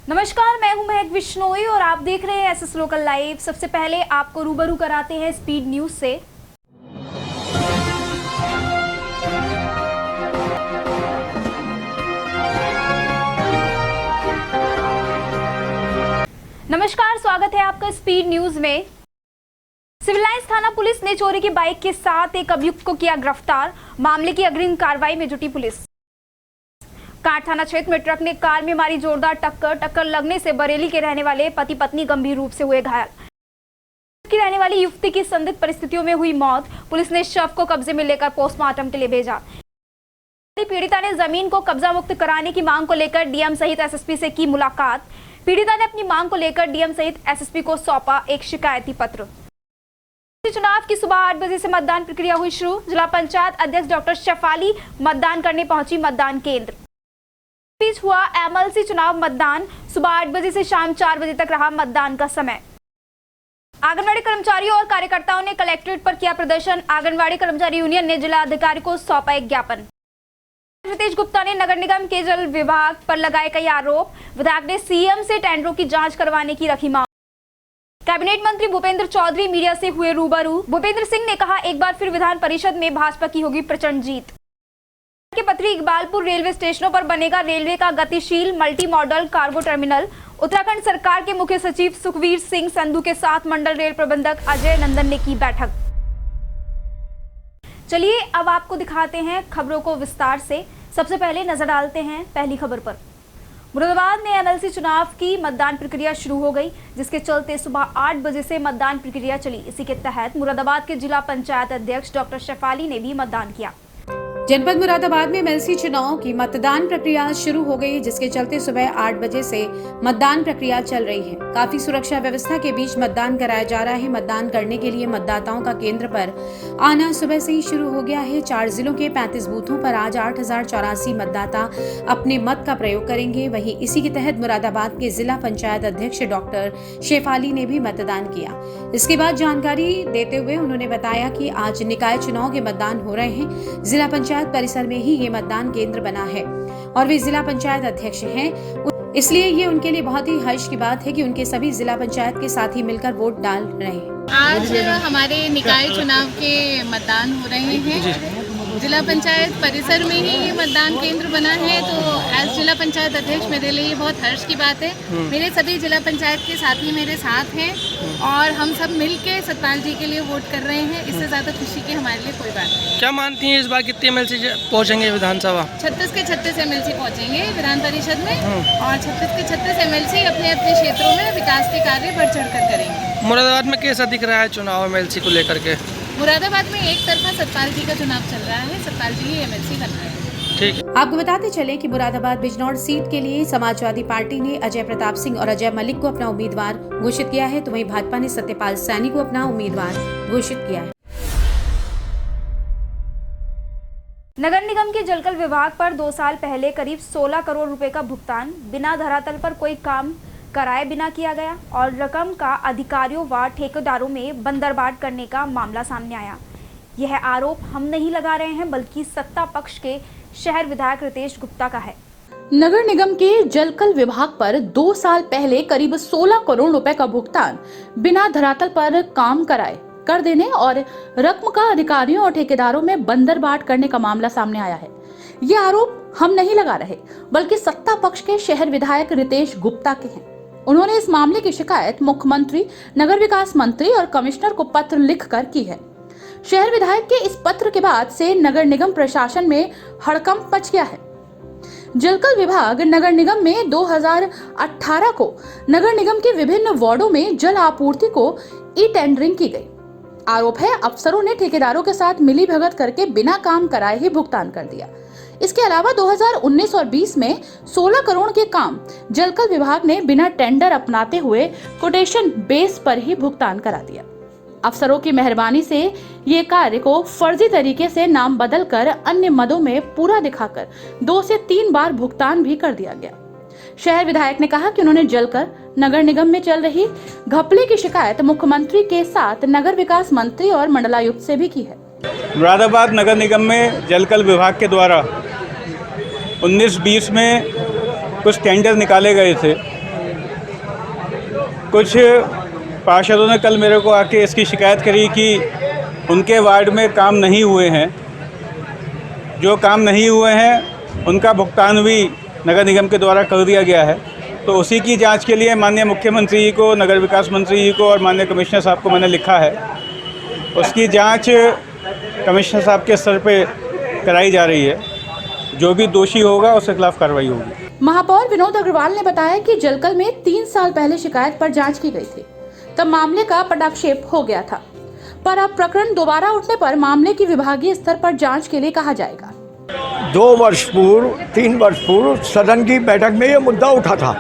नमस्कार, मैं हूं महक विश्नोई और आप देख रहे हैं एसएस लोकल लाइव। सबसे पहले आपको रूबरू कराते हैं स्पीड न्यूज से। नमस्कार, स्वागत है आपका स्पीड न्यूज में। सिविल लाइंस थाना पुलिस ने चोरी की बाइक के साथ एक अभियुक्त को किया गिरफ्तार। मामले की अग्रिम कार्रवाई में जुटी पुलिस। कांठ थाना क्षेत्र में ट्रक ने कार में मारी जोरदार टक्कर लगने से बरेली के रहने वाले पति पत्नी गंभीर रूप से हुए घायल। की रहने वाली युवती की संदिग्ध परिस्थितियों में हुई मौत। पुलिस ने शव को कब्जे में लेकर पोस्टमार्टम के लिए भेजा। पीड़िता ने जमीन को कब्जा मुक्त कराने की मांग को लेकर डीएम सहित एसएसपी से की मुलाकात। पीड़िता ने अपनी मांग को लेकर डीएम सहित एसएसपी को सौंपा एक शिकायती पत्र। चुनाव की सुबह 8 बजे से मतदान प्रक्रिया हुई शुरू। जिला पंचायत अध्यक्ष डॉक्टर शेफाली मतदान करने पहुंची मतदान केंद्र। बीच हुआ एमएलसी चुनाव मतदान। सुबह 8 बजे से शाम 4 बजे तक रहा मतदान का समय। आंगनवाड़ी कर्मचारियों और कार्यकर्ताओं ने कलेक्ट्रेट पर किया प्रदर्शन। आंगनवाड़ी कर्मचारी यूनियन ने जिला अधिकारी को सौंपा एक ज्ञापन। रितेश गुप्ता ने नगर निगम के जल विभाग पर लगाए कई आरोप। विधायक ने सीएम से टेंडरों की जांच करवाने की रखी मांग। कैबिनेट मंत्री भूपेंद्र चौधरी मीडिया से हुए रूबरू। भूपेंद्र सिंह ने कहा, एक बार फिर विधान परिषद में भाजपा की होगी प्रचंड जीत। के पत्री इकबालपुर रेलवे स्टेशनों पर बनेगा रेलवे का गतिशील multi modal cargo terminal. Uttarakhand सरकार के मुख्य सचिव सुखवीर सिंह संधू के साथ मंडल रेल प्रबंधक अजय नंदन ने की बैठक। चलिए अब आपको दिखाते हैं खबरों को विस्तार से। सबसे पहले नजर डालते हैं पहली खबर पर। मुरादाबाद में एमएलसी चुनाव की मतदान प्रक्रिया शुरू हो गई, जिसके चलते सुबह 8 बजे से मतदान प्रक्रिया चली। इसी के तहत मुरादाबाद के जिला पंचायत अध्यक्ष डॉक्टर शेफाली ने भी मतदान किया। जनपद मुरादाबाद में एमएलसी चुनाव की मतदान प्रक्रिया शुरू हो गई, जिसके चलते सुबह 8 बजे से मतदान प्रक्रिया चल रही है। काफी सुरक्षा व्यवस्था के बीच मतदान कराया जा रहा है। मतदान करने के लिए मतदाताओं का केंद्र पर आना सुबह से ही शुरू हो गया है। 4 जिलों के 35 बूथों पर आज 8084 मतदाता अपने मत का प्रयोग करेंगे। वहीं इसी के तहत मुरादाबाद के जिला पंचायत अध्यक्ष डॉक्टर शेफाली ने भी मतदान किया। इसके बाद जानकारी देते हुए उन्होंने बताया कि आज निकाय चुनाव के मतदान हो रहे हैं। जिला पंचायत परिसर में ही ये मतदान केंद्र बना है और वे जिला पंचायत अध्यक्ष हैं, इसलिए ये उनके लिए बहुत ही हर्ष की बात है कि उनके सभी जिला पंचायत के साथी मिलकर वोट डाल रहे हैं। आज हमारे निकाय चुनाव के मतदान हो रहे हैं। जिला पंचायत परिसर में ही ये मतदान केंद्र बना है, तो एज जिला पंचायत अध्यक्ष मेरे लिए बहुत हर्ष की बात है। मेरे सभी जिला पंचायत के साथी मेरे साथ हैं और हम सब मिलके सतपाल जी के लिए वोट कर रहे हैं। इससे ज़्यादा खुशी की हमारे लिए कोई बात नहीं। क्या मानती हैं इस बार कितने एमएलसी पहुंचेंगे विधानसभा? 36 के 36 एमएलसी पहुँचेंगे विधान परिषद में और 36 के 36 एमएलसी अपने अपने क्षेत्रों में विकास के कार्य बढ़ चढ़ कर करेंगे। मुरादाबाद में कैसा दिख रहा है चुनाव एमएलसी को लेकर के? मुरादाबाद में एक तरफा सतपाल जी का चुनाव चल रहा है। सतपाल जी ही एमएलसी बन रहे हैं। ठीक। आपको बताते चले कि मुरादाबाद बिजनौर सीट के लिए समाजवादी पार्टी ने अजय प्रताप सिंह और अजय मलिक को अपना उम्मीदवार घोषित किया है, तो वहीं भाजपा ने सत्यपाल सैनी को अपना उम्मीदवार घोषित किया है। नगर निगम के जलकल विभाग पर 2 साल पहले करीब 16 करोड़ रुपए का भुगतान बिना धरातल पर कोई काम कराए बिना किया गया और रकम का अधिकारियों व ठेकेदारों में बंदरबाट करने का मामला सामने आया। यह आरोप हम नहीं लगा रहे हैं, बल्कि सत्ता पक्ष के शहर विधायक रितेश गुप्ता का है। नगर निगम के जलकल विभाग पर 2 साल पहले करीब 16 करोड़ रुपए का भुगतान बिना धरातल पर काम कराए कर देने और रकम का अधिकारियों और ठेकेदारों में बंदरबाट करने का मामला सामने आया है। ये आरोप हम नहीं लगा रहे, बल्कि सत्ता पक्ष के शहर विधायक रितेश गुप्ता के हैं। उन्होंने इस मामले की शिकायत मुख्यमंत्री, नगर विकास मंत्री और कमिश्नर को पत्र लिखकर की है। शहर विधायक के इस पत्र के बाद से नगर निगम प्रशासन में हड़कंप मच गया है। जलकल विभाग नगर निगम में 2018 को नगर निगम के विभिन्न वार्डों में जल आपूर्ति को ई टेंडरिंग की गई। आरोप है अफसरों ने ठेकेदारों के साथ मिली भगत करके बिना काम कराए ही भुगतान कर दिया। इसके अलावा 2019 और 20 में 16 करोड़ के काम जलकल विभाग ने बिना टेंडर अपनाते हुए कोटेशन बेस पर ही भुगतान करा दिया। अफसरों की मेहरबानी से ये कार्य को फर्जी तरीके से नाम बदलकर अन्य मदों में पूरा दिखाकर 2 से 3 बार भुगतान भी कर दिया गया। शहर विधायक ने कहा कि उन्होंने जलकर नगर निगम में चल रही घपले की शिकायत मुख्यमंत्री के साथ नगर विकास मंत्री और मंडलायुक्त से भी की है। मुरादाबाद नगर निगम में जलकल विभाग के द्वारा 19-20 में कुछ टेंडर निकाले गए थे कुछ पार्षदों ने कल मेरे को आके इसकी शिकायत करी कि उनके वार्ड में काम नहीं हुए हैं। जो काम नहीं हुए हैं उनका भुगतान भी नगर निगम के द्वारा कर दिया गया है। तो उसी की जांच के लिए माननीय मुख्यमंत्री जी को, नगर विकास मंत्री जी को और माननीय कमिश्नर साहब को मैंने लिखा है। उसकी जांच कमिश्नर साहब के स्तर पे कराई जा रही है। जो भी दोषी होगा उसके खिलाफ कार्रवाई होगी। महापौर विनोद अग्रवाल ने बताया कि जलकल में 3 साल पहले शिकायत पर जांच की गई थी, तब मामले का पटाक्षेप हो गया था, पर अब प्रकरण दोबारा उठने पर मामले की विभागीय स्तर पर जांच के लिए कहा जाएगा। 2 वर्ष पूर्व 3 वर्ष पूर्व सदन की बैठक में ये मुद्दा उठा था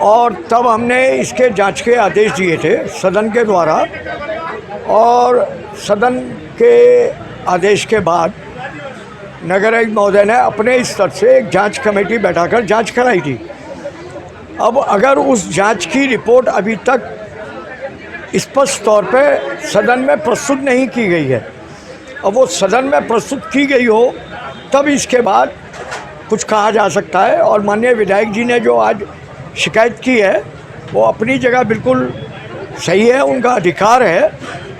और तब हमने इसके जांच के आदेश दिए थे सदन के द्वारा, और सदन के आदेश के बाद नगर आयुक्त महोदय ने अपने स्तर से एक जांच कमेटी बैठाकर जांच कराई थी। अब अगर उस जांच की रिपोर्ट अभी तक स्पष्ट तौर पे सदन में प्रस्तुत नहीं की गई है, अब वो सदन में प्रस्तुत की गई हो तब इसके बाद कुछ कहा जा सकता है। और माननीय विधायक जी ने जो आज शिकायत की है वो अपनी जगह बिल्कुल सही है, उनका अधिकार है,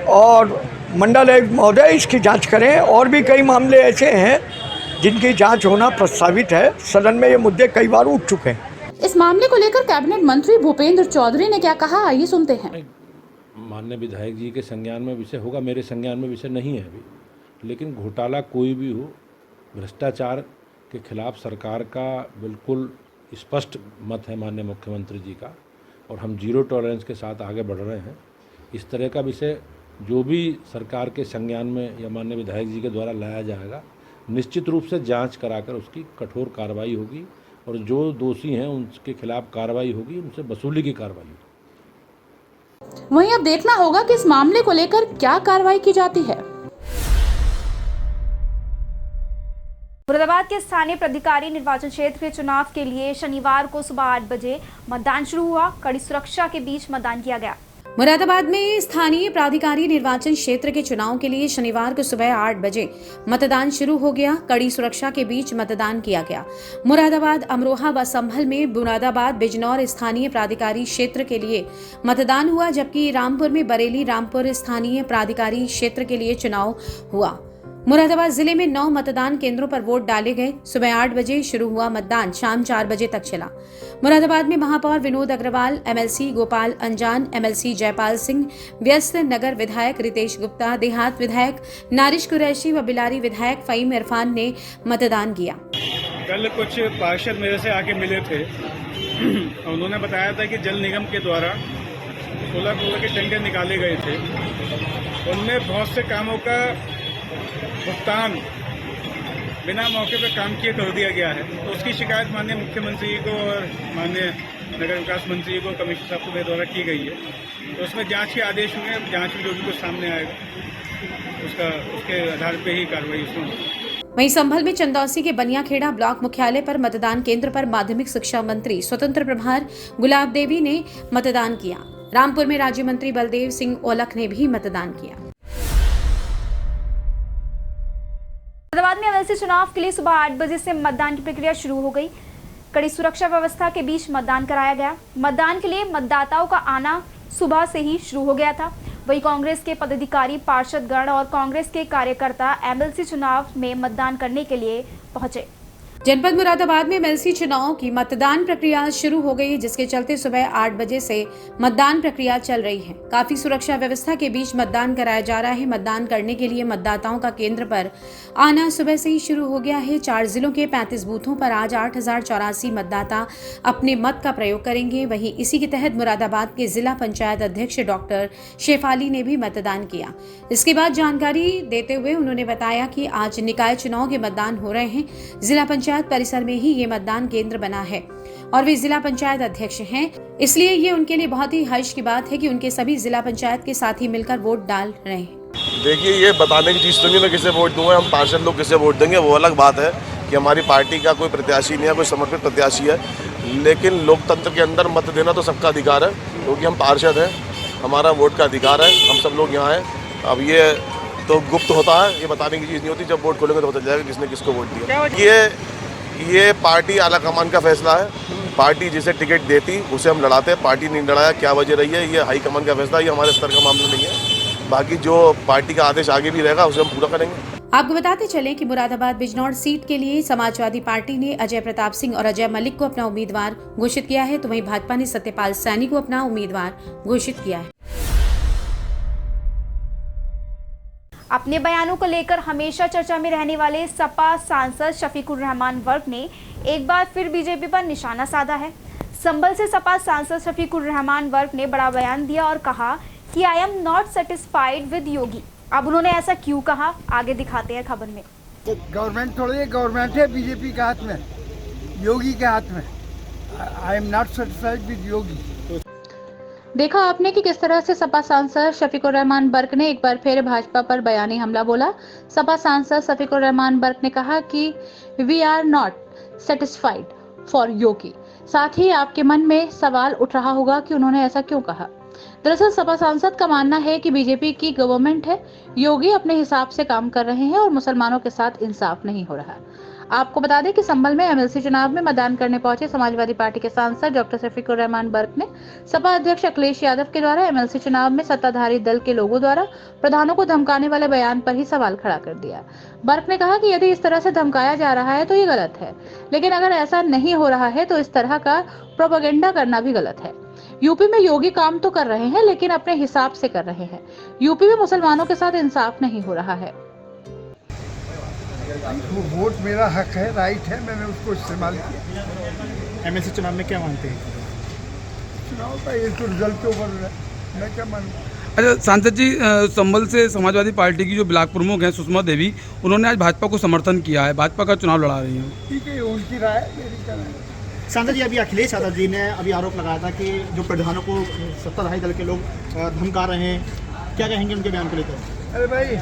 और मंडल आयुक्त महोदय इसकी जांच करें। और भी कई मामले ऐसे हैं जिनकी जांच होना प्रस्तावित है। सदन में ये मुद्दे कई बार उठ चुके हैं। इस मामले को लेकर कैबिनेट मंत्री भूपेंद्र चौधरी ने क्या कहा, आइए सुनते हैं। माननीय विधायक जी के संज्ञान में विषय होगा, मेरे संज्ञान में विषय नहीं है अभी, लेकिन घोटाला कोई भी हो, भ्रष्टाचार के खिलाफ सरकार का बिल्कुल स्पष्ट मत है माननीय मुख्यमंत्री जी का, और हम जीरो टॉलरेंस के साथ आगे बढ़ रहे हैं। इस तरह का विषय जो भी सरकार के संज्ञान में या माननीय विधायक जी के द्वारा लाया जाएगा, निश्चित रूप से जांच कराकर उसकी कठोर कार्रवाई होगी, और जो दोषी हैं उनके खिलाफ कार्रवाई होगी, उनसे वसूली की कार्रवाई होगी। वहीं अब देखना होगा कि इस मामले को लेकर क्या कार्रवाई की जाती है। मुरादाबाद के स्थानीय प्राधिकारी निर्वाचन क्षेत्र के चुनाव के लिए शनिवार को सुबह 8 बजे मतदान शुरू हुआ। कड़ी सुरक्षा के बीच मतदान किया गया। मुरादाबाद में स्थानीय प्राधिकारी निर्वाचन क्षेत्र के चुनाव के लिए शनिवार को सुबह 8 बजे मतदान शुरू हो गया। कड़ी सुरक्षा के बीच मतदान किया गया। मुरादाबाद, अमरोहा व संभल में मुरादाबाद बिजनौर स्थानीय प्राधिकारी क्षेत्र के लिए मतदान हुआ, जबकि रामपुर में बरेली रामपुर स्थानीय प्राधिकारी क्षेत्र के लिए चुनाव हुआ। मुरादाबाद जिले में 9 मतदान केंद्रों पर वोट डाले गए। सुबह 8 बजे शुरू हुआ मतदान, शाम 4 बजे तक चला। मुरादाबाद में महापौर विनोद अग्रवाल, एमएलसी गोपाल अंजान, एमएलसी जयपाल सिंह, व्यस्त नगर विधायक रितेश गुप्ता, देहात विधायक नारिश कुरैशी व बिलारी विधायक फहीम इरफान ने मतदान किया। कल कुछ पार्षद मेरे से आके मिले थे। उन्होंने बताया था कि जल निगम के द्वारा 16 करोड़ के टेंडर निकाले गए थे। उनमें बहुत से कामों का भुगतान बिना मौके पर काम किए कर दिया गया है। तो उसकी शिकायत माननीय मुख्यमंत्री जी को और माननीय नगर विकास मंत्री जी को, कमिश्नर साहब के द्वारा की गई है। तो उसमें जांच के आदेश हुए। जांच में जो भी कुछ सामने आएगा उसके आधार पर ही कार्रवाई उसमें होगी। वहीं संभल में चंदौसी के बनियाखेड़ा ब्लॉक मुख्यालय पर मतदान केंद्र पर माध्यमिक शिक्षा मंत्री स्वतंत्र प्रभार गुलाब देवी ने मतदान किया। रामपुर में राज्य मंत्री बलदेव सिंह ओलख ने भी मतदान किया। मुरादाबाद में एमएलसी चुनाव के लिए सुबह 8 बजे से मतदान की प्रक्रिया शुरू हो गई। कड़ी सुरक्षा व्यवस्था के बीच मतदान कराया गया। मतदान के लिए मतदाताओं का आना सुबह से ही शुरू हो गया था। वहीं कांग्रेस के पदाधिकारी, पार्षदगण और कांग्रेस के कार्यकर्ता एमएलसी चुनाव में मतदान करने के लिए पहुंचे। जनपद मुरादाबाद में एमएलसी चुनाव की मतदान प्रक्रिया शुरू हो गई, जिसके चलते सुबह 8 बजे से मतदान प्रक्रिया चल रही है। काफी सुरक्षा व्यवस्था के बीच मतदान कराया जा रहा है। मतदान करने के लिए मतदाताओं का केंद्र पर आना सुबह से ही शुरू हो गया है। 4 जिलों के 35 बूथों पर आज 8084 मतदाता अपने मत का प्रयोग करेंगे। वहीं इसी के तहत मुरादाबाद के जिला पंचायत अध्यक्ष डॉक्टर शेफाली ने भी मतदान किया। इसके बाद जानकारी देते हुए उन्होंने बताया कि आज निकाय चुनाव के मतदान हो रहे हैं। जिला पंचायत परिसर में ही ये मतदान केंद्र बना है और वे जिला पंचायत अध्यक्ष हैं, इसलिए ये उनके लिए बहुत ही हर्ष की बात है कि उनके सभी जिला पंचायत के साथी मिलकर वोट डाल रहे हैं। देखिए, ये बताने की चीज़ तो नहीं मैं किसे वोट दूंगा, हम पार्षद लोग किसे वोट देंगे वो अलग बात है कि हमारी पार्टी का कोई प्रत्याशी नहीं है, कोई समर्पित प्रत्याशी है। लेकिन लोकतंत्र के अंदर मत देना तो सबका अधिकार है, क्योंकि हम पार्षद हैं, हमारा वोट का अधिकार है, हम सब लोग यहाँ हैं। अब ये तो गुप्त होता है, ये बताने की चीज़ नहीं होती। जब वोट खोलेंगे तो पता चल जाएगा किसने किसको वोट दिया। ये पार्टी आला कमान का फैसला है पार्टी जिसे टिकट देती उसे हम लड़ाते, पार्टी नहीं लड़ाया, क्या वजह रही है ये हाईकमान का फैसला, ये हमारे स्तर का मामला नहीं है। बाकी जो पार्टी का आदेश आगे भी रहेगा उसे हम पूरा करेंगे। आपको बताते चलें कि मुरादाबाद बिजनौर सीट के लिए समाजवादी पार्टी ने अजय प्रताप सिंह और अजय मलिक को अपना उम्मीदवार घोषित किया है, तो वहीं भाजपा ने सत्यपाल सैनी को अपना उम्मीदवार घोषित किया है। अपने बयानों को लेकर हमेशा चर्चा में रहने वाले सपा सांसद शफीकुर रहमान वर्क ने एक बार फिर बीजेपी पर निशाना साधा है। संभल से सपा सांसद शफीकुर रहमान वर्क ने बड़ा बयान दिया और कहा कि I am not satisfied with Yogi. अब उन्होंने ऐसा क्यों कहा, आगे दिखाते हैं खबर में। तो गवर्नमेंट थोड़ी गवर्नमेंट है बीजेपी के हाथ में, योगी के हाथ में। I am not satisfied with Yogi. देखा आपने कि किस तरह से सपा सांसद शफीकुर रहमान बर्क ने एक बार फिर भाजपा पर बयानी हमला बोला। सपा सांसद शफीकुर रहमान बर्क ने कहा कि we are not satisfied for Yogi. साथ ही आपके मन में सवाल उठ रहा होगा कि उन्होंने ऐसा क्यों कहा। दरअसल सपा सांसद का मानना है कि बीजेपी की गवर्नमेंट है, योगी अपने हिसाब से काम कर रहे हैं और मुसलमानों के साथ इंसाफ नहीं हो रहा। आपको बता दें कि संभल में एमएलसी चुनाव में मतदान करने पहुंचे समाजवादी पार्टी के सांसद डॉक्टर शफीकुर रहमान बर्क ने सपा अध्यक्ष अखिलेश यादव के द्वारा एमएलसी चुनाव में सत्ताधारी दल के लोगों द्वारा प्रधानों को धमकाने वाले बयान पर ही सवाल खड़ा कर दिया। बर्क ने कहा कि यदि इस तरह से धमकाया जा रहा है तो ये गलत है, लेकिन अगर ऐसा नहीं हो रहा है तो इस तरह का प्रोपेगेंडा करना भी गलत है। यूपी में योगी काम तो कर रहे हैं लेकिन अपने हिसाब से कर रहे हैं। यूपी में मुसलमानों के साथ इंसाफ नहीं हो रहा है। वो वोट मेरा हक है, राइट है, मैंने उसको इस्तेमाल किया। एमएलसी चुनाव में क्या मानते हैं? चुनाव का ये तो रिजल्ट के ऊपर है, मैं क्या मानूं। अच्छा सांसद जी, संभल से समाजवादी पार्टी की जो ब्लॉक प्रमुख हैं सुषमा देवी, उन्होंने आज भाजपा को समर्थन किया है, भाजपा का चुनाव लड़ा रही हैं। ठीक है, उनकी राय, मेरी क्या राय। सांसद जी, अभी अखिलेश यादव जी ने अभी आरोप लगाया था कि जो प्रधानों को सत्ताधारी दल के लोग धमका रहे हैं, क्या कहेंगे उनके बयान को लेकर? अरे भाई,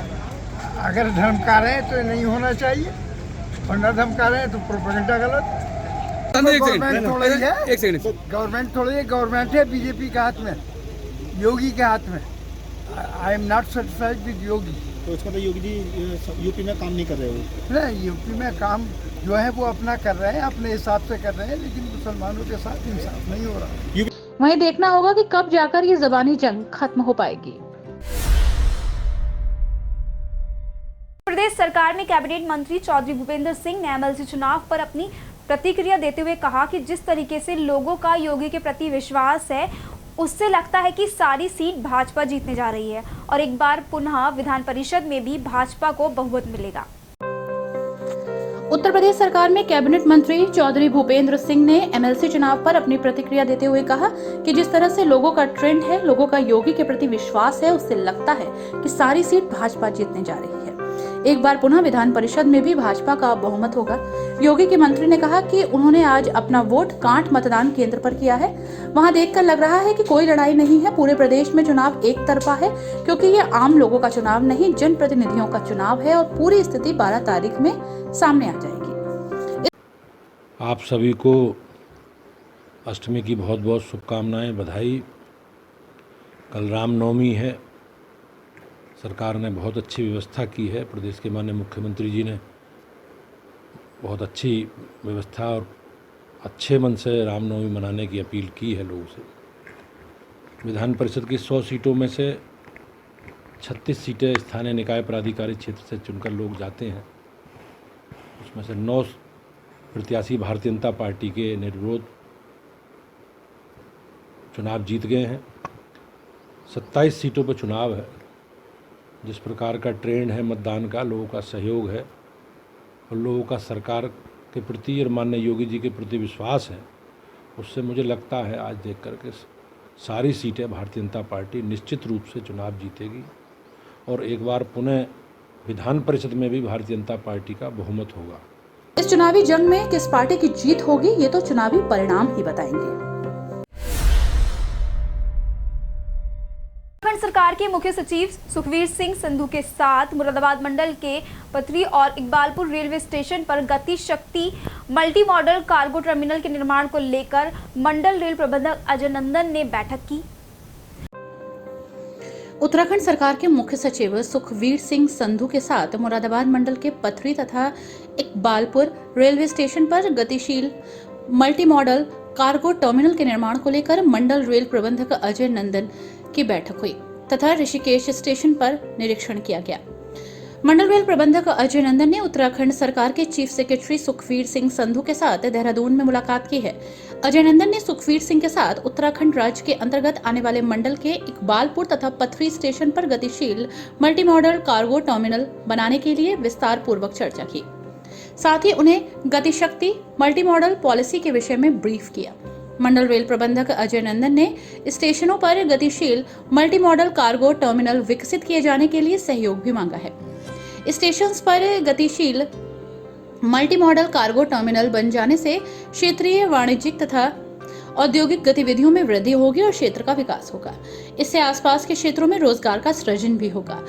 अगर धमका रहे हैं तो नहीं होना चाहिए, और न धमका रहे हैं तो प्रोपेगेंडा गलत। गवर्नमेंट थोड़ी है, गवर्नमेंट है बीजेपी के हाथ में, योगी के हाथ में। I am not satisfied with Yogi. तो इसका तो योगी जी यूपी में काम नहीं कर रहे हो? नहीं, यूपी में काम जो है वो अपना कर रहे हैं, अपने हिसाब से कर रहे हैं, लेकिन मुसलमानों के साथ इंसाफ नहीं हो रहा। वहीं देखना होगा कि कब जाकर ये ज़बानी जंग खत्म हो पाएगी। प्रदेश सरकार में कैबिनेट मंत्री चौधरी भूपेंद्र सिंह ने एमएलसी चुनाव पर अपनी प्रतिक्रिया देते हुए कहा कि जिस तरीके से लोगों का योगी के प्रति विश्वास है, उससे लगता है कि सारी सीट भाजपा जीतने जा रही है और एक बार पुनः विधान परिषद में भी भाजपा को बहुमत मिलेगा। उत्तर प्रदेश सरकार में कैबिनेट मंत्री चौधरी भूपेंद्र सिंह ने एमएलसी चुनाव पर अपनी प्रतिक्रिया देते हुए कहा कि जिस तरह से लोगों का ट्रेंड है, लोगों का योगी के प्रति विश्वास है, उससे लगता है कि सारी सीट भाजपा जीतने जा रही है। एक बार पुनः विधान परिषद में भी भाजपा का बहुमत होगा। योगी के मंत्री ने कहा कि उन्होंने आज अपना वोट कांट मतदान केंद्र पर किया है। वहां देखकर लग रहा है कि कोई लड़ाई नहीं है, पूरे प्रदेश में चुनाव एक तरफा है, क्योंकि ये आम लोगों का चुनाव नहीं, जनप्रतिनिधियों का चुनाव है और पूरी स्थिति 12 तारीख में सामने आ जाएगी। आप सभी को अष्टमी की बहुत बहुत शुभकामनाएं, बधाई। कल रामनवमी है। सरकार ने बहुत अच्छी व्यवस्था की है। प्रदेश के माननीय मुख्यमंत्री जी ने बहुत अच्छी व्यवस्था और अच्छे मन से रामनवमी मनाने की अपील की है लोगों से। विधान परिषद की 100 सीटों में से 36 सीटें स्थानीय निकाय प्राधिकारी क्षेत्र से चुनकर लोग जाते हैं। उसमें से 9 प्रत्याशी भारतीय जनता पार्टी के निर्विरोध चुनाव जीत गए हैं। 27 सीटों पर चुनाव है। जिस प्रकार का ट्रेंड है मतदान का, लोगों का सहयोग है और लोगों का सरकार के प्रति और माननीय योगी जी के प्रति विश्वास है, उससे मुझे लगता है आज देख कर के सारी सीटें भारतीय जनता पार्टी निश्चित रूप से चुनाव जीतेगी और एक बार पुनः विधान परिषद में भी भारतीय जनता पार्टी का बहुमत होगा। इस चुनावी जंग में किस पार्टी की जीत होगी, ये तो चुनावी परिणाम ही बताएंगे। उत्तराखंड सरकार के मुख्य सचिव सुखवीर सिंह संधू के साथ मुरादाबाद मंडल के पथरी और इकबालपुर रेलवे स्टेशन पर गति शक्ति मल्टी मॉडल कार्गो टर्मिनल के निर्माण को लेकर मंडल रेल प्रबंधक अजय नंदन ने बैठक की। उत्तराखंड सरकार के मुख्य सचिव सुखवीर सिंह संधू के साथ मुरादाबाद मंडल के पथरी तथा इकबालपुर रेलवे स्टेशन पर गतिशील मल्टी मॉडल कार्गो टर्मिनल के निर्माण को लेकर मंडल रेल प्रबंधक अजय नंदन की बैठक हुई तथा ऋषिकेश स्टेशन पर निरीक्षण किया गया। मंडल रेल प्रबंधक अजय नंदन ने उत्तराखंड सरकार के चीफ सेक्रेटरी सुखवीर सिंह संधू के साथ देहरादून में मुलाकात की है। अजय नंदन ने सुखवीर सिंह के साथ उत्तराखंड राज्य के अंतर्गत आने वाले मंडल के इकबालपुर तथा पथरी स्टेशन पर गतिशील मल्टी मॉडल कार्गो टर्मिनल बनाने के लिए विस्तार पूर्वक चर्चा की। साथ ही उन्हें गतिशक्ति मल्टी मॉडल पॉलिसी के विषय में ब्रीफ किया। मंडल रेल प्रबंधक अजय नंदन ने स्टेशनों पर गतिशील मल्टी मॉडल कार्गो टर्मिनल विकसित किए जाने के लिए सहयोग भी मांगा है। स्टेशन पर गतिशील मल्टी मॉडल कार्गो टर्मिनल बन जाने से क्षेत्रीय वाणिज्यिक तथा औद्योगिक गतिविधियों में वृद्धि होगी और क्षेत्र का विकास होगा। इससे आसपास के क्षेत्रों में रोजगार का सृजन भी होगा।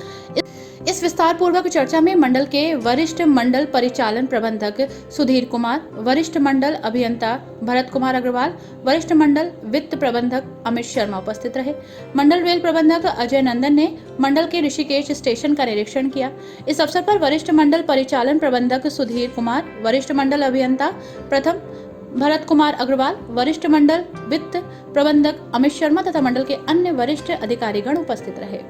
इस विस्तार पूर्वक चर्चा में मंडल के वरिष्ठ मंडल परिचालन प्रबंधक सुधीर कुमार, वरिष्ठ मंडल अभियंता भरत कुमार अग्रवाल, वरिष्ठ मंडल वित्त प्रबंधक अमित शर्मा उपस्थित रहे। मंडल रेल प्रबंधक अजय नंदन ने मंडल के ऋषिकेश स्टेशन का निरीक्षण किया। इस अवसर पर वरिष्ठ मंडल परिचालन प्रबंधक सुधीर कुमार, वरिष्ठ मंडल अभियंता प्रथम भरत कुमार अग्रवाल, वरिष्ठ मंडल वित्त प्रबंधक अमित शर्मा तथा मंडल के अन्य वरिष्ठ अधिकारीगण उपस्थित रहे।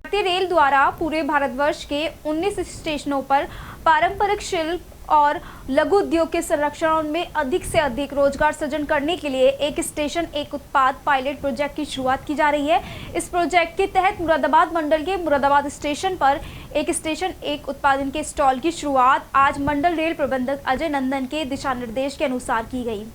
भारतीय रेल द्वारा पूरे भारतवर्ष के 19 स्टेशनों पर पारंपरिक शिल्प और लघु उद्योग के संरक्षण में अधिक से अधिक रोजगार सृजन करने के लिए एक स्टेशन एक उत्पाद पायलट प्रोजेक्ट की शुरुआत की जा रही है। इस प्रोजेक्ट के तहत मुरादाबाद मंडल के मुरादाबाद स्टेशन पर एक स्टेशन एक उत्पादन के स्टॉल की शुरुआत आज मंडल रेल प्रबंधक अजय नंदन के दिशा निर्देश के अनुसार की गई।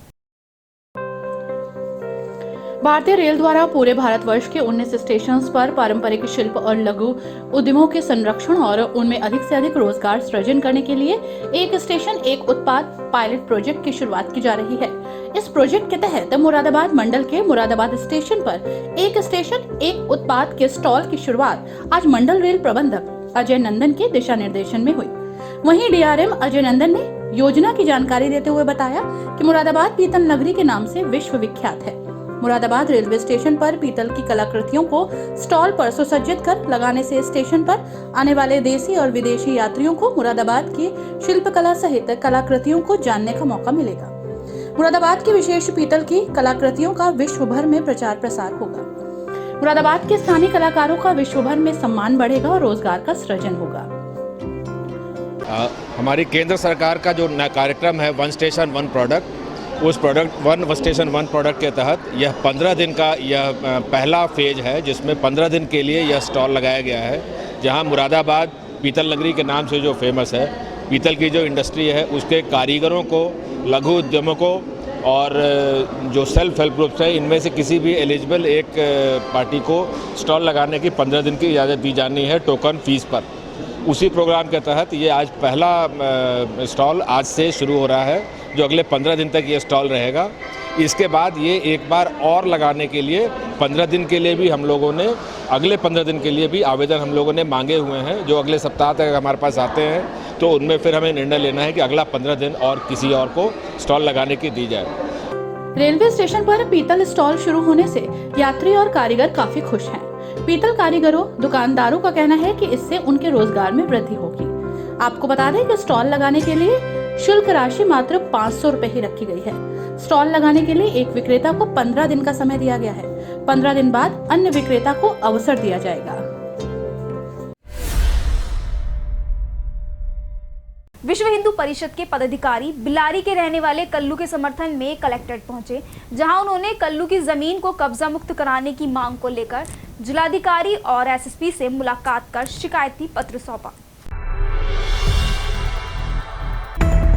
भारतीय रेल द्वारा पूरे भारतवर्ष के 19 स्टेशंस पर पारंपरिक शिल्प और लघु उद्यमों के संरक्षण और उनमें अधिक से अधिक रोजगार सृजन करने के लिए एक स्टेशन एक उत्पाद पायलट प्रोजेक्ट की शुरुआत की जा रही है। इस प्रोजेक्ट के तहत मुरादाबाद मंडल के मुरादाबाद स्टेशन पर एक स्टेशन एक उत्पाद के स्टॉल की शुरुआत आज मंडल रेल प्रबंधक अजय नंदन के दिशा निर्देशन में हुई। वहीं डीआरएम अजय नंदन ने योजना की जानकारी देते हुए बताया कि मुरादाबाद पीतल नगरी के नाम से विश्व विख्यात है। मुरादाबाद रेलवे स्टेशन पर पीतल की कलाकृतियों को स्टॉल पर सुसज्जित कर लगाने से स्टेशन पर आने वाले देशी और विदेशी यात्रियों को मुरादाबाद की शिल्पकला सहित कलाकृतियों को जानने का मौका मिलेगा। मुरादाबाद की विशेष पीतल की कलाकृतियों का विश्व भर में प्रचार प्रसार होगा। मुरादाबाद के स्थानीय कलाकारों का विश्व भर में सम्मान बढ़ेगा और रोजगार का सृजन होगा। हमारी केंद्र सरकार का जो कार्यक्रम है वन स्टेशन वन प्रोडक्ट, उस वन स्टेशन वन प्रोडक्ट के तहत यह 15 दिन का यह पहला फेज है, जिसमें 15 दिन के लिए यह स्टॉल लगाया गया है, जहां मुरादाबाद पीतल नगरी के नाम से जो फेमस है, पीतल की जो इंडस्ट्री है उसके कारीगरों को, लघु उद्यमों को और जो सेल्फ हेल्प ग्रुप्स है, इनमें से किसी भी एलिजिबल एक पार्टी को स्टॉल लगाने की 15 दिन की इजाज़त दी जानी है टोकन फीस पर। उसी प्रोग्राम के तहत ये आज पहला स्टॉल आज से शुरू हो रहा है, जो अगले 15 दिन तक ये स्टॉल रहेगा। इसके बाद ये एक बार और लगाने के लिए 15 दिन के लिए भी हम लोगों ने, अगले 15 दिन के लिए भी आवेदन हम लोगों ने मांगे हुए हैं, जो अगले सप्ताह तक हमारे पास आते हैं तो उनमें फिर हमें निर्णय लेना है कि अगला 15 दिन और किसी और को स्टॉल लगाने की दी जाए। रेलवे स्टेशन पर पीतल स्टॉल शुरू होने से यात्री और कारीगर काफी खुश हैं। पीतल कारीगरों, दुकानदारों का कहना है कि इससे उनके रोजगार में वृद्धि होगी। आपको बता दें कि स्टॉल लगाने के लिए शुल्क राशि मात्र 500 रुपए ही रखी गई है। स्टॉल लगाने के लिए एक विक्रेता को 15 दिन का समय दिया गया है। 15 दिन बाद अन्य विक्रेता को अवसर दिया जाएगा। विश्व हिंदू परिषद के पदाधिकारी बिलारी के रहने वाले कल्लू के समर्थन में कलेक्ट्रेट पहुंचे, जहां उन्होंने कल्लू की जमीन को कब्जा मुक्त कराने की मांग को लेकर जिलाधिकारी और एसएसपी से मुलाकात कर शिकायती पत्र सौंपा।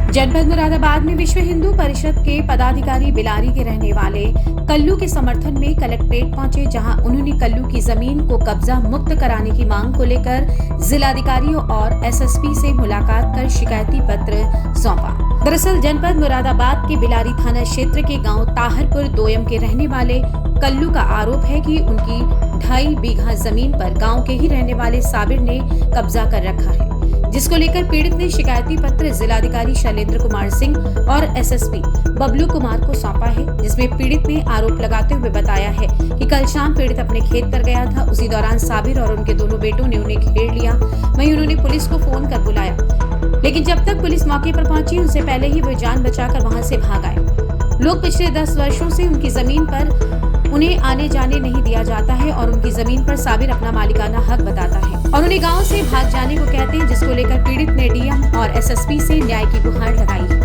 जनपद मुरादाबाद में विश्व हिंदू परिषद के पदाधिकारी बिलारी के रहने वाले कल्लू के समर्थन में कलेक्ट्रेट पहुंचे, जहां उन्होंने कल्लू की जमीन को कब्जा मुक्त कराने की मांग को लेकर जिलाधिकारियों और एसएसपी से मुलाकात कर शिकायती पत्र सौंपा। दरअसल जनपद मुरादाबाद के बिलारी थाना क्षेत्र के गांव ताहरपुर दोयम के रहने वाले कल्लू का आरोप है कि उनकी 2.5 बीघा जमीन पर गांव के ही रहने वाले साबिर ने कब्जा कर रखा है, जिसको लेकर पीड़ित ने शिकायती पत्र जिलाधिकारी शैलेंद्र कुमार सिंह और एसएसपी बबलू कुमार को सौंपा है, जिसमें पीड़ित ने आरोप लगाते हुए बताया है कि कल शाम पीड़ित अपने खेत पर गया था। उसी दौरान साबिर और उनके दोनों बेटों ने उन्हें घेर लिया। वहीं उन्होंने पुलिस को फोन कर बुलाया, लेकिन जब तक पुलिस मौके पर पहुंची उनसे पहले ही वे जान बचाकर वहां से भाग आए। लोग पिछले 10 वर्षों से उनकी जमीन पर उन्हें आने जाने नहीं दिया जाता है और उनकी जमीन पर साबिर अपना मालिकाना हक बताता है और उन्हें गांव से भाग जाने को कहते हैं, जिसको लेकर पीड़ित ने डीएम और एसएसपी से न्याय की गुहार लगाई है।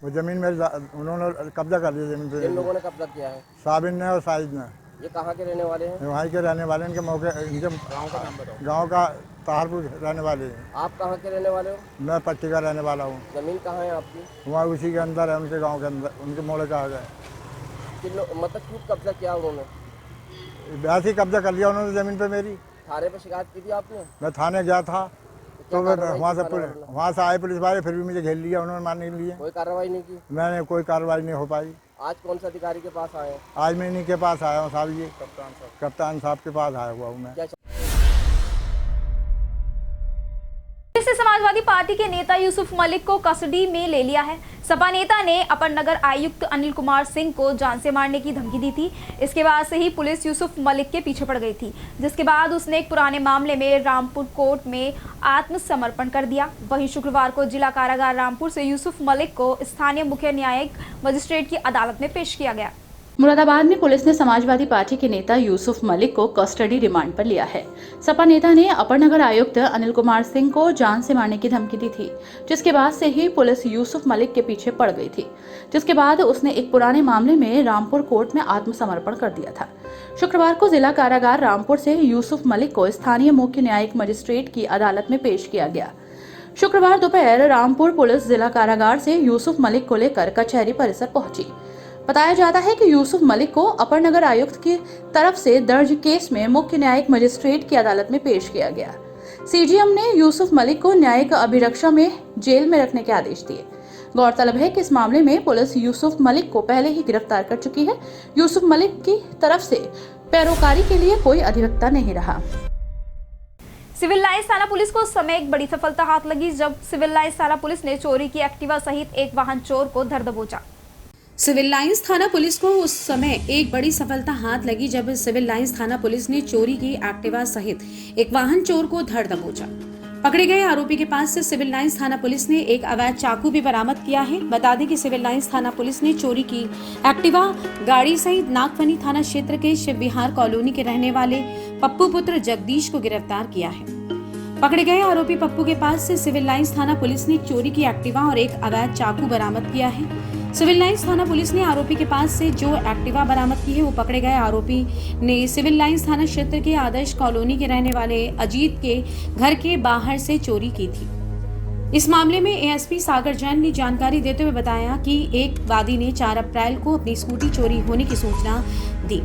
वो जमीन मेरी उन्होंने कब्जा कर लिया जमीन पे। जिन लोगों ने कब्जा किया है? साबिर ने और साजिद ने। ये कहाँ के रहने वाले हैं? वहीं के रहने वाले, इनके मौके इनके गाँव का ताहरपुर रहने वाले हैं। आप कहाँ के रहने वाले हो? मैं पट्टी का रहने वाला हूँ। जमीन कहाँ है आपकी? वहाँ उसी के अंदर है, उनके गांव के अंदर, उनके मोड़े का आ गए। मतलब क्यों कब्जा किया उन्होंने? वैसे ही कब्जा कर लिया उन्होंने जमीन पे मेरी। थाने पे शिकायत की थी आपने? मैं थाने गया था तो वहाँ से आए पुलिस वाले, फिर भी मुझे घेर लिया उन्होंने मारने के लिए। कोई कार्रवाई नहीं की? मैंने कोई कार्रवाई नहीं हो पाई। आज कौन से अधिकारी के पास आए हैं? आज मैं इन्हीं के पास आया हूँ साहब, ये कप्तान साहब के पास आया हुआ हूँ मैं। पुलिस ने समाजवादी पार्टी के नेता यूसुफ मलिक को कस्टडी में ले लिया है। सपा नेता ने अपर नगर आयुक्त अनिल कुमार सिंह को जान से मारने की धमकी दी थी। इसके बाद से ही पुलिस यूसुफ मलिक के पीछे पड़ गई थी, जिसके बाद उसने एक पुराने मामले में रामपुर कोर्ट में आत्मसमर्पण कर दिया। वहीं शुक्रवार को जिला कारागार रामपुर से यूसुफ मलिक को स्थानीय मुख्य न्यायिक मजिस्ट्रेट की अदालत में पेश किया गया। मुरादाबाद में पुलिस ने समाजवादी पार्टी के नेता यूसुफ मलिक को कस्टडी रिमांड पर लिया है। सपा नेता ने अपर नगर आयुक्त अनिल कुमार सिंह को जान से मारने की धमकी दी थी, जिसके बाद से ही पुलिस यूसुफ मलिक के पीछे पड़ गई थी, जिसके बाद उसने एक पुराने मामले में रामपुर कोर्ट में आत्मसमर्पण कर दिया था। शुक्रवार को जिला कारागार रामपुर से यूसुफ मलिक को स्थानीय मुख्य न्यायिक मजिस्ट्रेट की अदालत में पेश किया गया। शुक्रवार दोपहर रामपुर पुलिस जिला कारागार से यूसुफ मलिक को लेकर कचहरी परिसर पहुंची। बताया जाता है कि यूसुफ मलिक को अपर नगर आयुक्त की तरफ से दर्ज केस में मुख्य न्यायिक मजिस्ट्रेट की अदालत में पेश किया गया। सीजीएम ने यूसुफ मलिक को न्यायिक अभिरक्षा में जेल में रखने के आदेश दिए। गौरतलब है कि इस मामले में पुलिस यूसुफ मलिक को पहले ही गिरफ्तार कर चुकी है। यूसुफ मलिक की तरफ से पैरोकारी के लिए कोई अधिवक्ता नहीं रहा। सिविल लाइंस थाना पुलिस को उस समय एक बड़ी सफलता हाथ लगी जब सिविल लाइंस थाना पुलिस ने चोरी की एक्टिवा सहित एक वाहन चोर को धर दबोचा। सिविल लाइंस थाना पुलिस को उस समय एक बड़ी सफलता हाथ लगी जब सिविल लाइंस थाना पुलिस ने चोरी की एक्टिवा सहित एक वाहन चोर को धर दबोचा। पकड़े गए आरोपी के पास से सिविल लाइंस थाना पुलिस ने एक अवैध चाकू भी बरामद किया है। बता दें कि सिविल लाइंस थाना पुलिस ने चोरी की एक्टिवा गाड़ी सहित नागफनी थाना क्षेत्र के शिव विहार कॉलोनी के रहने वाले पप्पू पुत्र जगदीश को गिरफ्तार किया है। पकड़े गए आरोपी पप्पू के पास से सिविल लाइंस थाना पुलिस ने चोरी की एक्टिवा और एक अवैध चाकू बरामद किया है। सिविल लाइंस थाना पुलिस ने आरोपी के पास से जो एक्टिवा बरामद की है वो पकड़े गए आरोपी ने सिविल लाइंस थाना क्षेत्र के आदर्श कॉलोनी के रहने वाले अजीत के घर के बाहर से चोरी की थी। इस मामले में एएसपी सागर जैन ने जानकारी देते हुए बताया कि एक वादी ने 4 अप्रैल को अपनी स्कूटी चोरी होने की सूचना दी।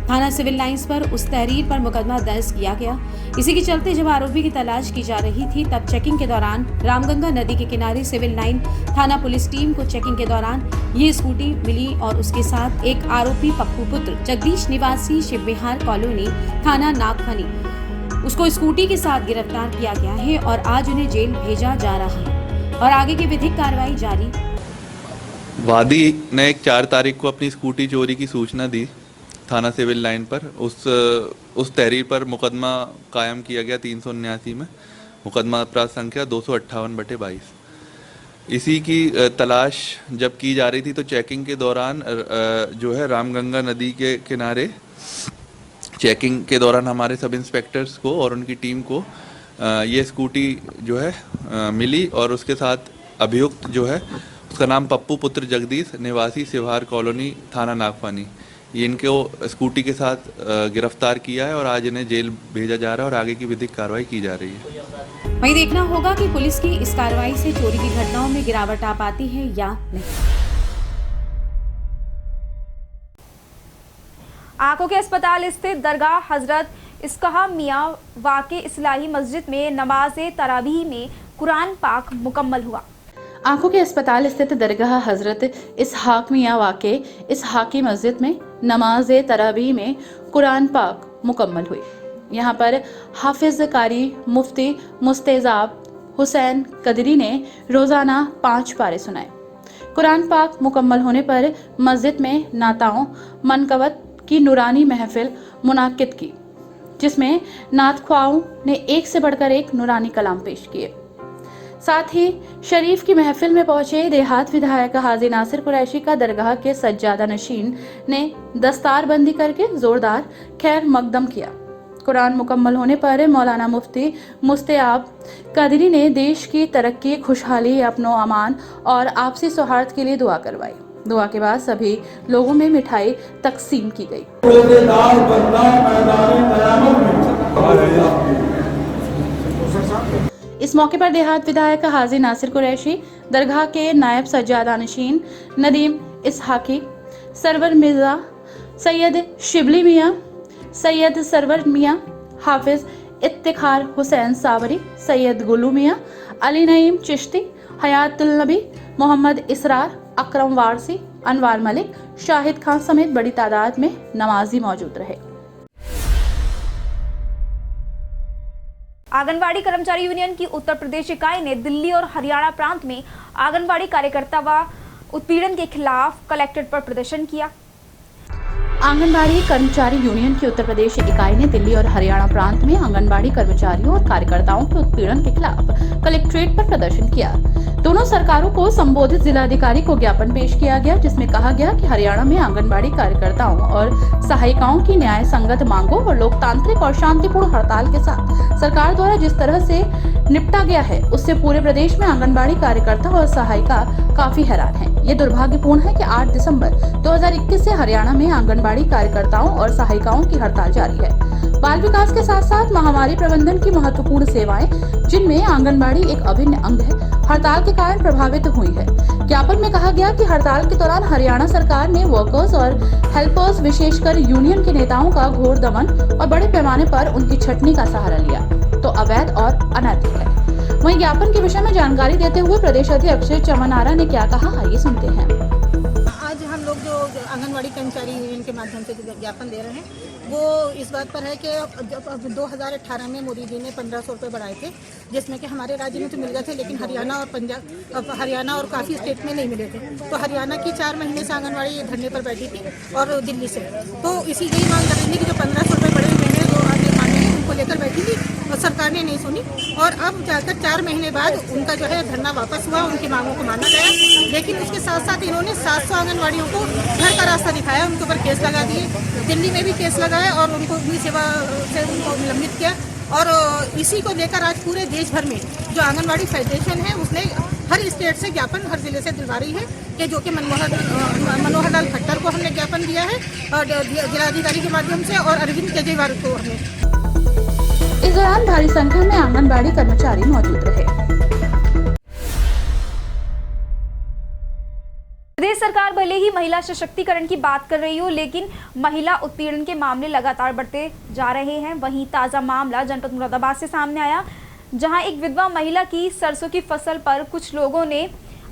थाना सिविल लाइंस पर उस तहरीर पर मुकदमा दर्ज किया गया। इसी के चलते जब आरोपी की तलाश की जा रही थी तब चेकिंग के दौरान रामगंगा नदी के किनारे सिविल लाइन थाना पुलिस टीम को चेकिंग के दौरान ये स्कूटी मिली और उसके साथ एक आरोपी पप्पू पुत्र जगदीश निवासी शिव विहार कॉलोनी थाना नागफनी उसको स्कूटी के साथ गिरफ्तार किया गया है और आज उन्हें जेल भेजा जा रहा है और आगे की विधिक कार्रवाई जारी। वादी ने 4 तारीख को अपनी स्कूटी चोरी की सूचना दी थाना सिविल लाइन पर। उस तहरीर पर मुकदमा कायम किया गया 379 में, मुकदमा अपराध संख्या 258/22। इसी की तलाश जब की जा रही थी तो चेकिंग के दौरान जो है रामगंगा नदी के किनारे चेकिंग के दौरान हमारे सब इंस्पेक्टर्स को और उनकी टीम को ये स्कूटी जो है मिली और उसके साथ अभियुक्त जो है उसका नाम पप्पू पुत्र जगदीश निवासी शिवहार कॉलोनी थाना नागफनी, ये इनको स्कूटी के साथ गिरफ्तार किया है और आज इन्हें जेल भेजा जा रहा है और आगे की विधिक कार्रवाई की जा रही है। वहीं देखना होगा कि पुलिस की इस कार्रवाई से चोरी की घटनाओं में गिरावट आ पाती है या नहीं। आंखों के अस्पताल स्थित दरगाह हजरत इसकाहा मियां वाके इस्लाही मस्जिद में नमाज तरावीह में कुरान पाक मुकम्मल हुआ। आंखों के अस्पताल स्थित दरगाह हजरत इसहाक मियां वाके इसहाकी मस्जिद में नमाज तरावीह में कुरान पाक मुकम्मल हुई। यहाँ पर हाफिज कारी मुफ्ती मुस्तेजाब हुसैन कदरी ने रोज़ाना 5 पारे सुनाए। कुरान पाक मुकम्मल होने पर मस्जिद में नाताओं मनकवत की नूरानी महफिल मुनाकिद की, जिसमें नात ख्वाओं ने एक से बढ़कर एक नूरानी कलाम पेश किए। साथ ही शरीफ की महफिल में पहुंचे देहात विधायक हाजी नासिर कुरैशी का दरगाह के सज्जादा नशीन ने दस्तारबंदी करके जोरदार खैर मकदम किया। कुरान मुकम्मल होने पर मौलाना मुफ्ती मुस्तैब कादरी ने देश की तरक्की, खुशहाली, अपनो अमान और आपसी सौहार्द के लिए दुआ करवाई। दुआ के बाद सभी लोगों में मिठाई तकसीम की गई। इस मौके पर देहात विधायक हाजी नासिर कुरैशी, दरगाह के नायब सज्जादा नशीन नदीम इसहाकी, सरवर मिर्जा, सैयद शिबली मियाँ, सैयद सरवर मियाँ, हाफिज इत्तिखार हुसैन सावरी, सैयद गुलू मियाँ, अली नईम चिश्ती, हयातुल नबी, मोहम्मद इसरार, अकरम वारसी, अनवार मलिक, शाहिद खान समेत बड़ी तादाद में नमाजी मौजूद रहे। आंगनबाड़ी कर्मचारी यूनियन की उत्तर प्रदेश इकाई ने दिल्ली और हरियाणा प्रांत में आंगनबाड़ी कार्यकर्ता व उत्पीड़न के खिलाफ कलेक्ट्रेट पर प्रदर्शन किया। आंगनबाड़ी कर्मचारी यूनियन की उत्तर प्रदेश इकाई ने दिल्ली और हरियाणा प्रांत में आंगनबाड़ी कर्मचारियों और कार्यकर्ताओं के उत्पीड़न के खिलाफ कलेक्ट्रेट पर प्रदर्शन किया। दोनों सरकारों को संबोधित जिलाधिकारी को ज्ञापन पेश किया गया, जिसमें कहा गया कि हरियाणा में आंगनबाड़ी कार्यकर्ताओं और सहायिकाओं की न्याय संगत मांगों और लोकतांत्रिक और शांतिपूर्ण हड़ताल के साथ सरकार द्वारा जिस तरह से निपटा गया है, उससे पूरे प्रदेश में आंगनबाड़ी कार्यकर्ता और सहायिका काफी हैरान हैं। ये दुर्भाग्यपूर्ण है कि 8 दिसंबर 2021 से हरियाणा में आंगनबाड़ी कार्यकर्ताओं और सहायिकाओं की हड़ताल जारी है। बाल विकास के साथ साथ महामारी प्रबंधन की महत्वपूर्ण सेवाएं, जिनमें आंगनबाड़ी एक अभिन्न अंग है, हड़ताल के कारण प्रभावित हुई है। ज्ञापन में कहा गया कि हड़ताल के दौरान हरियाणा सरकार ने वर्कर्स और हेल्पर्स, विशेषकर यूनियन के नेताओं का घोर दमन और बड़े पैमाने पर उनकी छटनी का सहारा लिया, तो अवैध और अनैतिक है। वहीं ज्ञापन के विषय में जानकारी देते हुए प्रदेश अध्यक्ष चमन आरा ने क्या कहा, आइए सुनते हैं। आज हम लोग जो आंगनबाड़ी कर्मचारी यूनियन के माध्यम से जो ज्ञापन दे रहे हैं, वो इस बात पर है कि 2018 में मोदी जी ने 1500 रुपये बढ़ाए थे, जिसमें कि हमारे राज्य में तो मिल गए थे, लेकिन हरियाणा और पंजाब, हरियाणा और काफ़ी स्टेट में नहीं मिले थे। तो हरियाणा की 4 महीने से आंगनबाड़ी धरने पर बैठी थी और दिल्ली से, तो इसी यही मांग कर रही थी कि जो 1500 रुपये बढ़े हुए हैं, जो आगे मांगे उनको लेकर बैठी थी और सरकार ने नहीं सुनी। और अब जाकर 4 महीने बाद उनका जो है धरना वापस हुआ, उनकी मांगों को माना गया, लेकिन उसके साथ साथ इन्होंने 700 आंगनबाड़ियों को घर का रास्ता दिखाया, उनके ऊपर केस लगा दिए, दिल्ली में भी केस लगाया और उनको अपनी सेवा से उनको निलंबित किया। और इसी को लेकर आज पूरे देश भर में जो आंगनबाड़ी फेडरेशन है, उसने हर स्टेट से ज्ञापन हर जिले से दिलवा रही है कि जो कि मनोहर लाल खट्टर को हमने ज्ञापन दिया है और जिलाधिकारी के माध्यम से, और अरविंद केजरीवाल को हमने। इस दौरान भारी संख्या में आंगनबाड़ी कर्मचारी मौजूद रहे। प्रदेश सरकार भले ही महिला सशक्तिकरण की बात कर रही हो, लेकिन महिला उत्पीड़न के मामले लगातार बढ़ते जा रहे हैं। वहीं ताज़ा मामला जनपद मुरादाबाद से सामने आया, जहां एक विधवा महिला की सरसों की फसल पर कुछ लोगों ने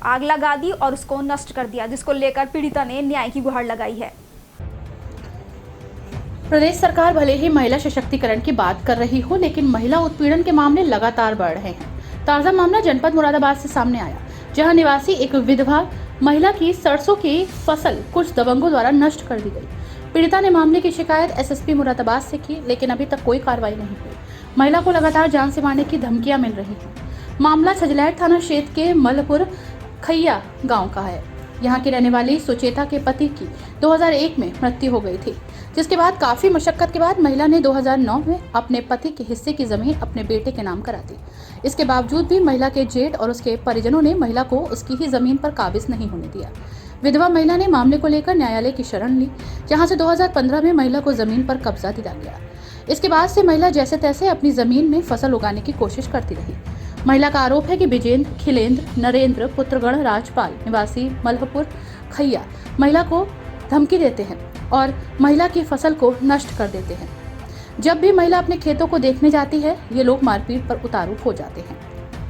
आग लगा दी और उसको नष्ट कर दिया, जिसको लेकर पीड़िता ने न्याय की गुहार लगाई है। प्रदेश सरकार भले ही महिला सशक्तिकरण की बात कर रही हो, लेकिन महिला उत्पीड़न के मामले लगातार बढ़ रहे हैं। ताज़ा मामला जनपद मुरादाबाद से सामने आया, जहां निवासी एक विधवा महिला की सरसों की फसल कुछ दबंगों द्वारा नष्ट कर दी गई। पीड़िता ने मामले की शिकायत एसएसपी मुरादाबाद से की, लेकिन अभी तक कोई कार्रवाई नहीं हुई। महिला को लगातार जान से मारने की धमकियां मिल रही हैं। मामला छजलैट थाना क्षेत्र के मलपुर खैया गांव का है। यहां की रहने वाली सुचेता के पति की 2001 में मृत्यु हो गई थी, जिसके बाद काफी मशक्कत के बाद महिला ने 2009 में अपने पति के हिस्से की जमीन अपने बेटे के नाम करा दी। इसके बावजूद भी महिला के जेठ और उसके परिजनों ने महिला को उसकी ही जमीन पर काबिज नहीं होने दिया। विधवा महिला ने मामले को लेकर न्यायालय की शरण ली, जहां से 2015 में महिला को जमीन पर कब्जा दिला गया। इसके बाद से महिला जैसे तैसे अपनी जमीन में फसल उगाने की कोशिश करती रही। महिला का आरोप है कि विजेंद्र, खिलेंद्र, नरेंद्र पुत्रगण राजपाल निवासी मलहपुर खैया महिला को धमकी देते हैं और महिला की फसल को नष्ट कर देते हैं। जब भी महिला अपने खेतों को देखने जाती है, ये लोग मारपीट पर उतारू हो जाते हैं।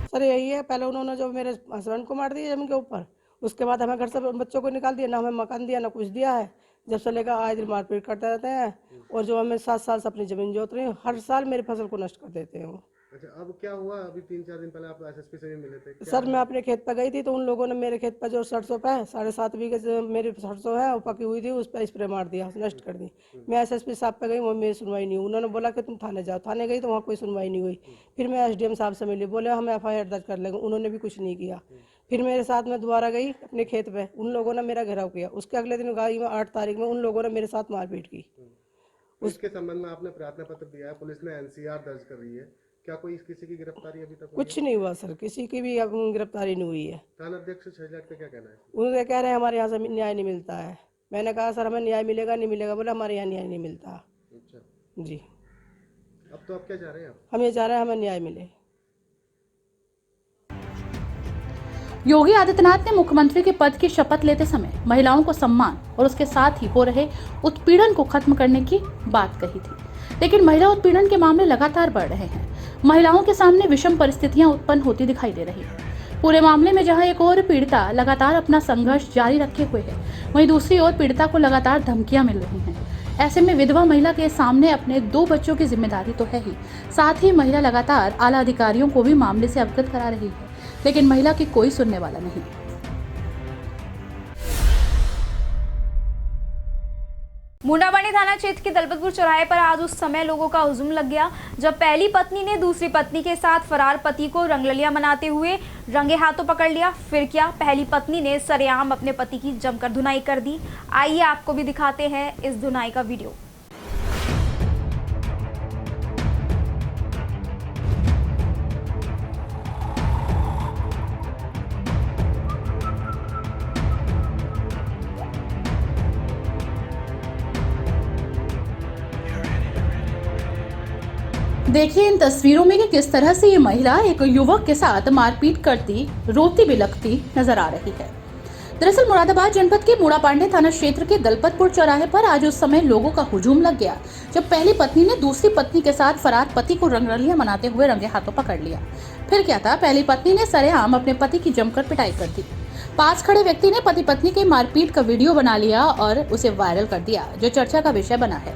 सर यही है, पहले उन्होंने जो मेरे हस्बैंड को मार दिया जमीन के ऊपर, उसके बाद हमें घर से बच्चों को निकाल दिया, ना हमें मकान दिया ना कुछ दिया है। जब से लेकर आए दिन मारपीट करते रहते हैं और जो हमें 7 साल से अपनी जमीन जोत रही हूँ, हर साल मेरी फसल को नष्ट कर देते हैं। अच्छा, अब क्या हुआ? अभी 3-4 दिन पहले आप एसएसपी से भी मिले थे। क्या सर हुआ? मैं अपने खेत पर गई थी तो उन लोगों ने मेरे खेत पर जो सरसों पे 7.5 बीघे से मेरी सरसों है वो पकी हुई थी, उस पर स्प्रे मार दिया, नष्ट कर दी। मैं एसएसपी साहब पे गई, वहाँ मेरी सुनवाई नहीं हुई। उन्होंने बोला कि तुम थाने जाओ, थाने गई तो वहाँ कोई सुनवाई नहीं हुई। फिर मैं एसडीएम साहब से मिली, बोले हम एफआईआर दर्ज कर लेंगे, उन्होंने भी कुछ नहीं किया। फिर मेरे साथ में दोबारा गई अपने खेत पे, उन लोगों ने मेरा घेराव किया। उसके अगले दिन गई मैं 8 तारीख में, उन लोगों ने मेरे साथ मारपीट की। उसके संबंध में आपने प्रार्थना पत्र दिया है, पुलिस ने एनसीआर दर्ज कर रही है। क्या कोई किसी की गिरफ्तारी अभी तक हुई कुछ है? नहीं हुआ सर, किसी की भी अब गिरफ्तारी नहीं हुई है। थाना अध्यक्ष छजलाट का क्या कहना है? उन्हें कह रहे हैं हमारे यहाँ से न्याय नहीं मिलता है। मैंने कहा सर हमें न्याय मिलेगा नहीं मिलेगा, बोले हमारे यहाँ न्याय नहीं मिलता। अच्छा, जी, अब तो आप क्या चाह रहे हैं? हम ये चाह रहे हैं हमें न्याय मिले। योगी आदित्यनाथ ने मुख्यमंत्री के पद की शपथ लेते समय महिलाओं को सम्मान और उसके साथ ही हो रहे उत्पीड़न को खत्म करने की बात कही थी, लेकिन महिला उत्पीड़न के मामले लगातार बढ़ रहे हैं। महिलाओं के सामने विषम परिस्थितियां उत्पन्न होती दिखाई दे रही हैं। पूरे मामले में जहां एक और पीड़िता लगातार अपना संघर्ष जारी रखे हुए है, वहीं दूसरी ओर पीड़िता को लगातार धमकियां मिल रही हैं। ऐसे में विधवा महिला के सामने अपने 2 बच्चों की जिम्मेदारी तो है ही, साथ ही महिला लगातार आला अधिकारियों को भी मामले से अवगत करा रही है, लेकिन महिला की कोई सुनने वाला नहीं। मुंडाबानी थाना क्षेत्र के दलपतपुर चौराहे पर आज उस समय लोगों का हुजूम लग गया जब पहली पत्नी ने दूसरी पत्नी के साथ फरार पति को रंगरलिया मनाते हुए रंगे हाथों पकड़ लिया। फिर क्या, पहली पत्नी ने सरेआम अपने पति की जमकर धुनाई कर दी। आइए आपको भी दिखाते हैं इस धुनाई का वीडियो। देखिए इन तस्वीरों में कि किस तरह से ये महिला एक युवक के साथ मारपीट करती, रोती बिलखती नजर आ रही है। दरअसल मुरादाबाद जनपद के मूड़ापांडे थाना क्षेत्र के दलपतपुर चौराहे पर आज उस समय लोगों का हुजूम लग गया जब पहली पत्नी ने दूसरी पत्नी के साथ फरार पति को रंगरलियां मनाते हुए रंगे हाथों पकड़ लिया। फिर क्या था, पहली पत्नी ने सरेआम अपने पति की जमकर पिटाई कर दी। पास खड़े व्यक्ति ने पति पत्नी के मारपीट का वीडियो बना लिया और उसे वायरल कर दिया, जो चर्चा का विषय बना है।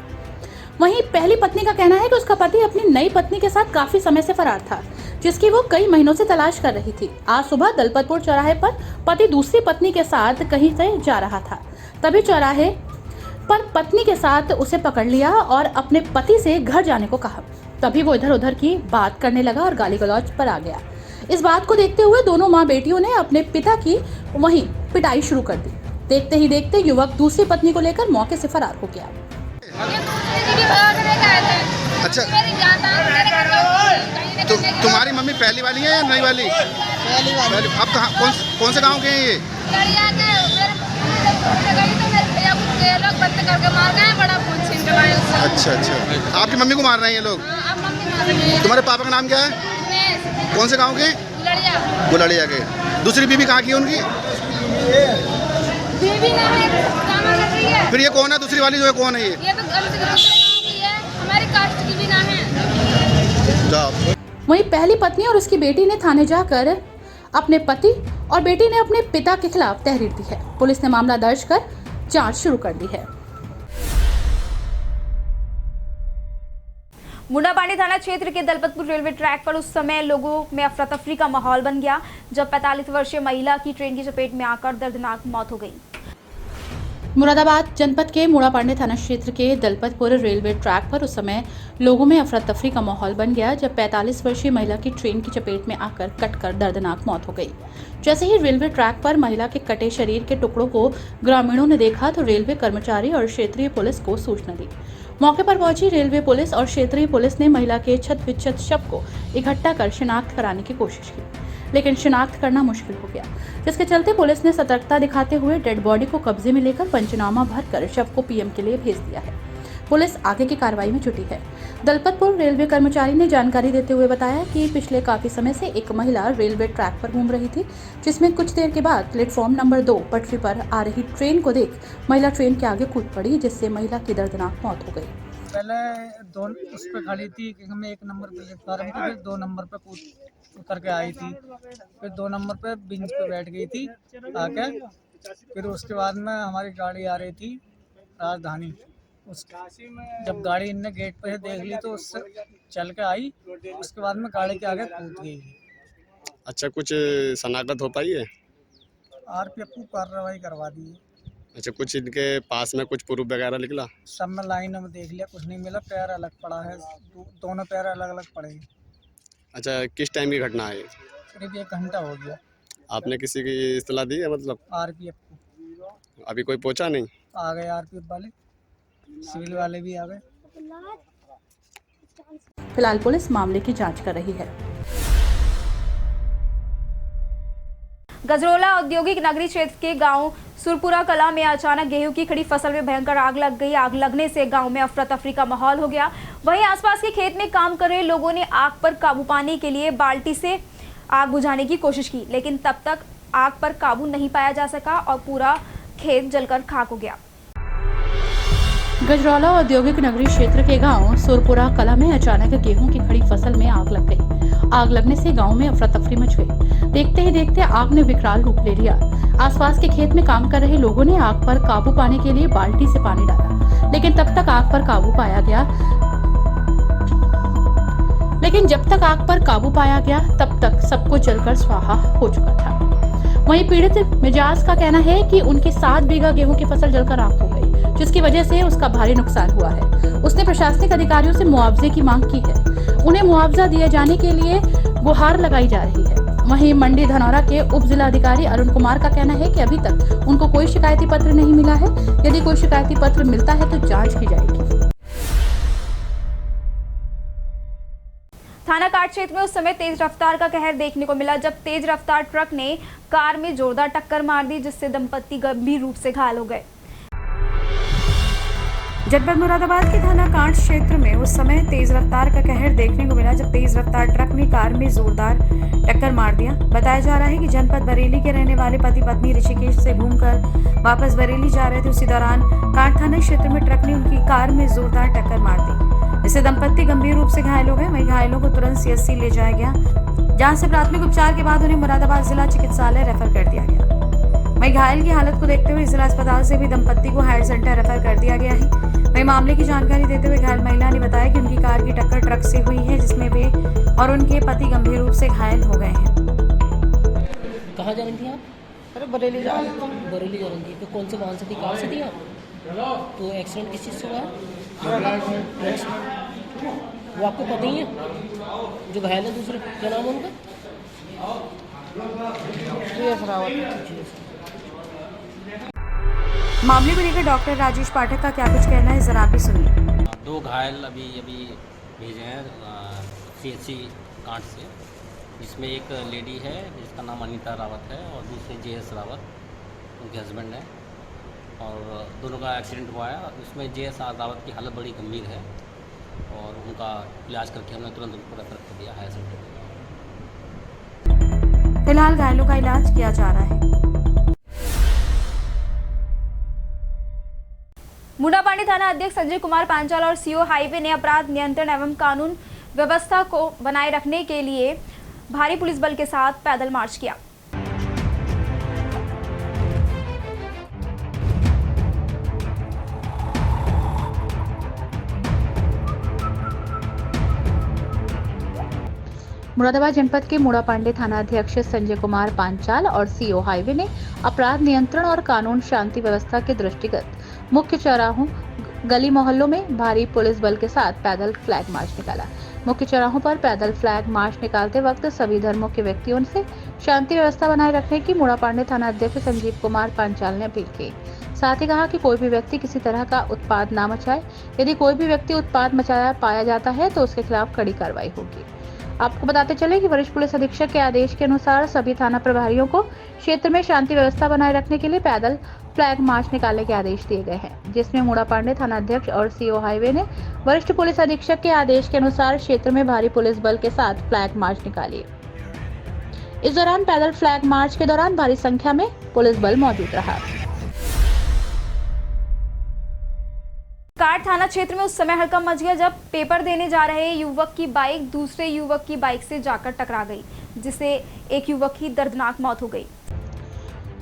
वहीं पहली पत्नी का कहना है कि उसका पति अपनी नई पत्नी के साथ काफी समय से फरार था, जिसकी वो कई महीनों से तलाश कर रही थी। आज सुबह दलपतपुर चौराहे पर पति दूसरी पत्नी के साथ कहीं से जा रहा था, तभी चौराहे पर पत्नी के साथ उसे पकड़ लिया और अपने पति से घर जाने को कहा। तभी वो इधर उधर की बात करने लगा और गाली गलौज पर आ गया। इस बात को देखते हुए दोनों माँ बेटियों ने अपने पिता की वहीं पिटाई शुरू कर दी। देखते ही देखते युवक दूसरी पत्नी को लेकर मौके से फरार हो गया। अच्छा, तो तुम्हारी मम्मी पहली वाली है या नई वाली? पहली वाली। आप कहाँ, कौन से गांव के हैं ये? अच्छा अच्छा, आपकी मम्मी को मार रहे हैं ये लोग? तुम्हारे पापा का नाम क्या है? कौन से गांव के? गुलड़िया के। दूसरी बीवी कहाँ की है उनकी? फिर ये कौन है दूसरी वाली जो है, कौन है ये? हमारी कास्ट की भी ना है। वहीं पहली पत्नी और उसकी बेटी ने थाने जाकर अपने पति और बेटी ने अपने पिता के खिलाफ तहरीर दी है। पुलिस ने मामला दर्ज कर जांच शुरू कर दी है। मुंडापांडे थाना क्षेत्र के दलपतपुर रेलवे ट्रैक पर उस समय लोगों में अफरा तफरी का माहौल बन गया जब 45 वर्षीय महिला की ट्रेन की चपेट में आकर दर्दनाक मौत हो गई। मुरादाबाद जनपद के मूड़ापांडे थाना क्षेत्र के दलपतपुर रेलवे ट्रैक पर उस समय लोगों में अफरा तफरी का माहौल बन गया जब 45 वर्षीय महिला की ट्रेन की चपेट में आकर कटकर दर्दनाक मौत हो गई। जैसे ही रेलवे ट्रैक पर महिला के कटे शरीर के टुकड़ों को ग्रामीणों ने देखा तो रेलवे कर्मचारी और क्षेत्रीय पुलिस को सूचना दी। मौके पर पहुंची रेलवे पुलिस और क्षेत्रीय पुलिस ने महिला के छत विच्छत शव को इकट्ठा कर शिनाख्त कराने की कोशिश की, लेकिन शिनाख्त करना मुश्किल हो गया, जिसके चलते पुलिस ने सतर्कता दिखाते हुए डेड बॉडी को कब्जे में लेकर पंचनामा भरकर शव को पीएम के लिए भेज दिया है। पुलिस आगे की कार्रवाई में जुटी है। दलपतपुर रेलवे कर्मचारी ने जानकारी देते हुए बताया कि पिछले काफी समय से एक महिला रेलवे ट्रैक पर घूम रही थी, जिसमें कुछ देर के बाद प्लेटफॉर्म नंबर 2 पटरी पर आ रही ट्रेन को देख महिला ट्रेन के आगे कूद पड़ी, जिससे महिला की दर्दनाक मौत हो गई। पहले उस पर खड़ी थी कि हमें 1 नंबर प्लेटफॉर्म पे, फिर 2 नंबर पे उतर के आई थी, फिर 2 नंबर पे बेंच पे बैठ गई थी आके। फिर उसके बाद में हमारी गाड़ी आ रही थी राजधानी, जब गाड़ी इनने गेट पर ही देख ली तो उससे चल के आई, उसके बाद में गाड़ी के आगे कूद गई। अच्छा, कुछ शनाख्त हो पाई है? आरपीएफ को कार्रवाई करवा दी है। अच्छा, कुछ इनके पास में कुछ प्रूफ वगैरह निकला? सब में लाइन में देख लिया, कुछ नहीं मिला। पैर अलग पड़ा है, दोनों पैर अलग अलग पड़े हैं। अच्छा, किस टाइम की घटना है? करीब 1 घंटा हो गया। आपने किसी की इत्तला दी है? मतलब आरपीएफ को। अभी कोई पहुंचा नहीं? आ गए आरपीएफ वाले, सिविल वाले भी आ गए। फिलहाल पुलिस मामले की जांच कर रही है। गजरोला औद्योगिक नगरी क्षेत्र के गांव सुरपुरा कला में अचानक गेहूं की खड़ी फसल में भयंकर आग लग गई। आग लगने से गांव में अफरा तफरी का माहौल हो गया। वहीं आसपास के खेत में काम कर रहे लोगों ने आग पर काबू पाने के लिए बाल्टी से आग बुझाने की कोशिश की, लेकिन तब तक आग पर काबू नहीं पाया जा सका और पूरा खेत जलकर खाक हो गया। गजरौला औद्योगिक नगरी क्षेत्र के गांव सुरपुरा कला में अचानक गेहूं की खड़ी फसल में आग लग गई। आग लगने से गांव में अफरा तफरी मच गई। देखते ही देखते आग ने विकराल रूप ले लिया। आसपास के खेत में काम कर रहे लोगों ने आग पर काबू पाने के लिए बाल्टी से पानी डाला, लेकिन तब तक आग पर काबू पाया गया। लेकिन जब तक आग पर काबू पाया गया तब तक सबको जलकर स्वाहा हो चुका था। वहीं पीड़ित मिजाज का कहना है कि उनकी 7 बीघा गेहूं की फसल जलकर राख हो गई, जिसकी वजह से उसका भारी नुकसान हुआ है। उसने प्रशासनिक अधिकारियों से मुआवजे की मांग की है। उन्हें मुआवजा दिए जाने के लिए गुहार लगाई जा रही है। वहीं मंडी धनौरा के उप जिलाधिकारी अरुण कुमार का कहना है कि अभी तक उनको कोई शिकायती पत्र नहीं मिला है। यदि कोई शिकायती पत्र मिलता है तो जांच की जाएगी। थाना काट क्षेत्र में उस समय तेज रफ्तार का कहर देखने को मिला जब तेज रफ्तार ट्रक ने कार में जोरदार टक्कर मार दी, जिससे दंपति गंभीर रूप से घायल हो गए। जनपद मुरादाबाद के थाना कांट क्षेत्र में उस समय तेज रफ्तार का कहर देखने को मिला जब तेज रफ्तार ट्रक ने कार में जोरदार टक्कर मार दिया। बताया जा रहा है कि जनपद बरेली के रहने वाले पति पत्नी ऋषिकेश से घूमकर वापस बरेली जा रहे थे। उसी दौरान कांट थाना क्षेत्र में ट्रक ने उनकी कार में जोरदार टक्कर मार दी, जिससे दंपति गंभीर रूप से घायल हो गए। वहीं घायलों को तुरंत सीएससी ले जाया गया, जहां से प्राथमिक उपचार के बाद उन्हें मुरादाबाद जिला चिकित्सालय रेफर कर दिया गया। वहीं घायल की हालत को देखते हुए जिला अस्पताल से भी दंपति को हायर सेंटर रेफर कर दिया गया है। वहीं मामले की जानकारी देते हुए घायल महिला ने बताया कि उनकी कार की टक्कर ट्रक से हुई है, जिसमें वे और उनके पति गंभीर रूप से घायल हो गए हैं। कहाँ जा रही थी आप? अरे बरेली जा रही थी। बरेली जा रही थी। तो कौन से वाहन से थी? कार से थी आप? तो एक्सीडेंट किस चीज़ से हुआ? वो आपको पता ही है जो घायल है दूसरे? क्या नाम है उनका? मामले को लेकर डॉक्टर राजेश पाठक का क्या कुछ कहना है, जरा भी सुनिए। 2 घायल अभी भेजे हैं CHC कांट से, जिसमें एक लेडी है जिसका नाम अनीता रावत है और दूसरे JS रावत उनके हस्बैंड हैं, और दोनों का एक्सीडेंट हुआ है। उसमें JS रावत की हालत बड़ी गंभीर है और उनका इलाज करके हमने तुरंत उनको रेफर कर दिया हायर सेंटर। फिलहाल घायलों का इलाज किया जा रहा है। मुंडापांडी थाना अध्यक्ष संजय कुमार पांचाल और सीओ हाईवे ने अपराध नियंत्रण एवं कानून व्यवस्था को बनाए रखने के लिए भारी पुलिस बल के साथ पैदल मार्च किया। मुरादाबाद जनपद के मुंडापांडी थाना अध्यक्ष संजय कुमार पांचाल और सीओ हाईवे ने अपराध नियंत्रण और कानून शांति व्यवस्था के दृष्टिगत मुख्य चौराहों गली मोहल्लों में भारी पुलिस बल के साथ पैदल फ्लैग मार्च निकाला। मुख्य चौराहों पर पैदल फ्लैग मार्च निकालते वक्त सभी धर्मों के व्यक्तियों से शांति व्यवस्था बनाए रखने की मुंडापांडी थाना अध्यक्ष संजीव कुमार पांचाल ने अपील की। साथ ही कहा कि कोई भी व्यक्ति किसी तरह का उत्पाद ना मचाए। यदि कोई भी व्यक्ति उत्पाद मचाया पाया जाता है तो उसके खिलाफ कड़ी कार्रवाई होगी। आपको बताते चले कि वरिष्ठ पुलिस अधीक्षक के आदेश के अनुसार सभी थाना प्रभारियों को क्षेत्र में शांति व्यवस्था बनाए रखने के लिए पैदल फ्लैग मार्च निकालने के आदेश दिए गए हैं, जिसमें मुंडापांडी थाना अध्यक्ष और सीओ हाईवे ने वरिष्ठ पुलिस अधीक्षक के आदेश के अनुसार क्षेत्र में भारी पुलिस बल के साथ फ्लैग मार्च निकाली। इस दौरान पैदल फ्लैग मार्च के दौरान भारी संख्या में पुलिस बल मौजूद रहा। काट थाना क्षेत्र में उस समय हड़कंप मच गया जब पेपर देने जा रहे युवक की बाइक दूसरे युवक की बाइक से जाकर टकरा गई, जिससे एक युवक की दर्दनाक मौत हो गई।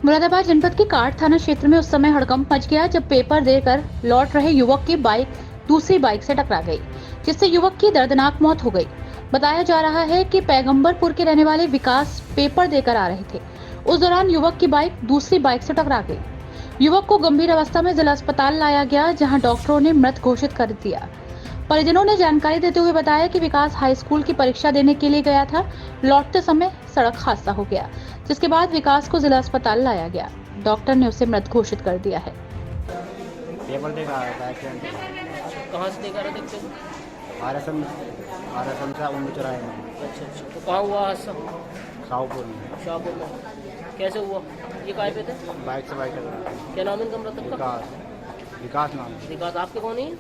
मुरादाबाद जनपद के काट थाना क्षेत्र में उस समय हड़कंप मच गया जब पेपर देकर लौट रहे युवक की बाइक दूसरी बाइक से टकरा गई, जिससे युवक की दर्दनाक मौत हो गई। बताया जा रहा है कि पैगंबरपुर के रहने वाले विकास पेपर देकर आ रहे थे। उस दौरान युवक की बाइक दूसरी बाइक से टकरा गई। युवक को गंभीर अवस्था में जिला अस्पताल लाया गया, जहां डॉक्टरों ने मृत घोषित कर दिया। परिजनों ने जानकारी देते हुए बताया कि विकास हाई स्कूल की परीक्षा देने के लिए गया था। लौटते समय सड़क हादसा हो गया, जिसके बाद विकास को जिला अस्पताल लाया गया। डॉक्टर ने उसे मृत घोषित कर दिया है। पेपर देकर आ रहा था एक्सीडेंट। कहाँ से देकर रहे थे? आरएसएम से उम्र चौराहे में। अच्छा, तो कहाँ हुआ हादसा? शाहपुर में। शाहपुर में कैसे हुआ? ये काय पे थे? बाइक से बाइक टकरा। क्या नाम है इनका मृतक का? विकास नाम। विकास आपके कौन है?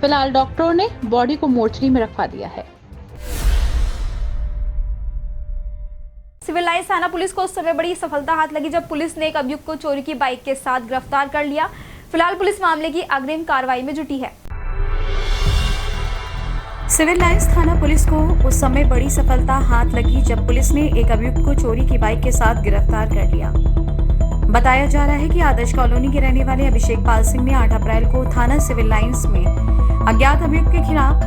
फिलहाल डॉक्टरों ने बॉडी को मोर्चरी में रखवा दिया है। सिविल लाइंस थाना पुलिस को उस समय बड़ी सफलता हाथ लगी जब पुलिस ने एक अभियुक्त को चोरी की बाइक के साथ गिरफ्तार कर लिया। फिलहाल पुलिस मामले की अग्रिम कार्रवाई में जुटी है। सिविल लाइंस थाना पुलिस को उस समय बड़ी सफलता हाथ लगी जब पुलिस ने एक अभियुक्त को चोरी की बाइक के साथ गिरफ्तार कर लिया। बताया जा रहा है कि आदर्श कॉलोनी के रहने वाले अभिषेक पाल सिंह ने 8 अप्रैल को थाना सिविल लाइंस में अज्ञात अभियुक्त के खिलाफ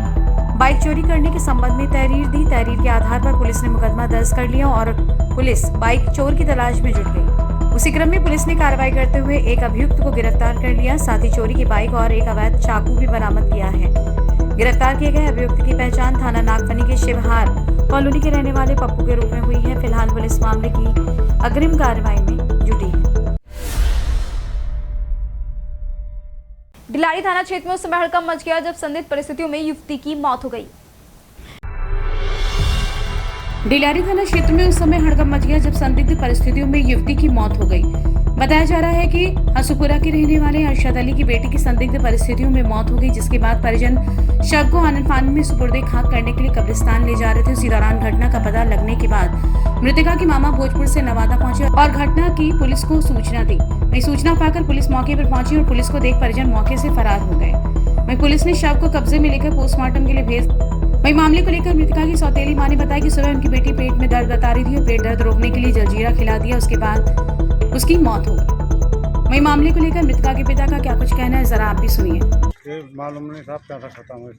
बाइक चोरी करने के संबंध में तहरीर दी। तहरीर के आधार पर पुलिस ने मुकदमा दर्ज कर लिया और पुलिस बाइक चोर की तलाश में जुट गई। उसी क्रम में पुलिस ने कार्रवाई करते हुए एक अभियुक्त को गिरफ्तार कर लिया। साथ ही चोरी की बाइक और एक अवैध चाकू भी बरामद किया है। गिरफ्तार किए गए अभियुक्त की पहचान थाना नागफनी के शिवहार कॉलोनी के रहने वाले पप्पू के रूप में हुई है। फिलहाल पुलिस मामले की अग्रिम कार्रवाई में जुटी है। डिलारी थाना क्षेत्र में उस समय हड़कंप मच गया जब संदिग्ध परिस्थितियों में युवती की मौत हो गई। डिलारी थाना क्षेत्र में उस समय हड़कंप मच गया जब संदिग्ध परिस्थितियों में युवती की मौत हो गई। बताया जा रहा है कि हसुपुरा के रहने वाले अरशद अली की बेटी की संदिग्ध परिस्थितियों में मौत हो गई, जिसके बाद परिजन शव को आनन फानन में सुपुर्दे खाक करने के लिए कब्रिस्तान ले जा रहे थे। उसी दौरान घटना का पता लगने के बाद मृतका के मामा भोजपुर से नवादा पहुंचे और घटना की पुलिस को सूचना दी। वहीं सूचना पाकर पुलिस मौके पर पहुंची और पुलिस को देख परिजन मौके से फरार हो गए। वहीं पुलिस ने शव को कब्जे में लेकर पोस्टमार्टम के लिए भेज। वहीं मामले को लेकर मृतका की सौतेली मां ने बताया कि सुबह उनकी बेटी पेट में दर्द बता रही थी और पेट दर्द रोकने के लिए जलजीरा खिला दिया, उसके बाद उसकी मौत हो गई। वहीं मामले को लेकर मृतका के पिता का क्या कुछ कहना है, जरा आप भी सुनिए। मालूम नहीं साहब क्या था खत्म हुआ।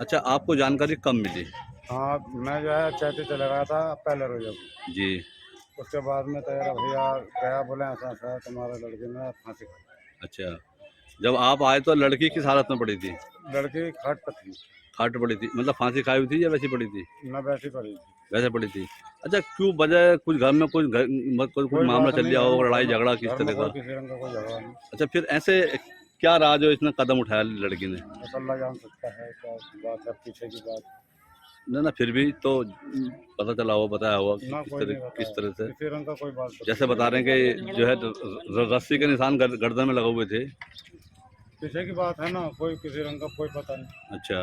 अच्छा, आपको जानकारी कब मिली? हाँ, मैं जो है चैती चले गया था पहले रोज जी। उसके बाद में तेरा भैया गया, बोले ऐसा ऐसा तुम्हारे लड़के ने फांसी खाई। अच्छा, जब आप आए तो लड़की किस हालत में पड़ी थी? लड़की खाट पर थी। खाट पड़ी थी मतलब फांसी खाई हुई थी या वैसी पड़ी थी? न वैसी पड़ी थी। वैसे पड़ी थी। अच्छा, क्यों वजह कुछ घर में कुछ मामला चल रहा हो, लड़ाई झगड़ा किस तरह का? किसी रंग का कोई झगड़ा नहीं। अच्छा, फिर ऐसे क्या रहा जो इसने कदम उठाया लड़की ने? अल्लाह जान सकता है क्या बात है, पीछे की बात ना फिर भी तो पता चला हो, बताया हुआ किस तरह से? किसी रंग का कोई बात जैसे बता रहे हैं कि जो है रस्सी के निशान गर्दन में लगे हुए थे। पीछे की बात है ना, कोई किसी रंग का कोई पता नहीं। अच्छा,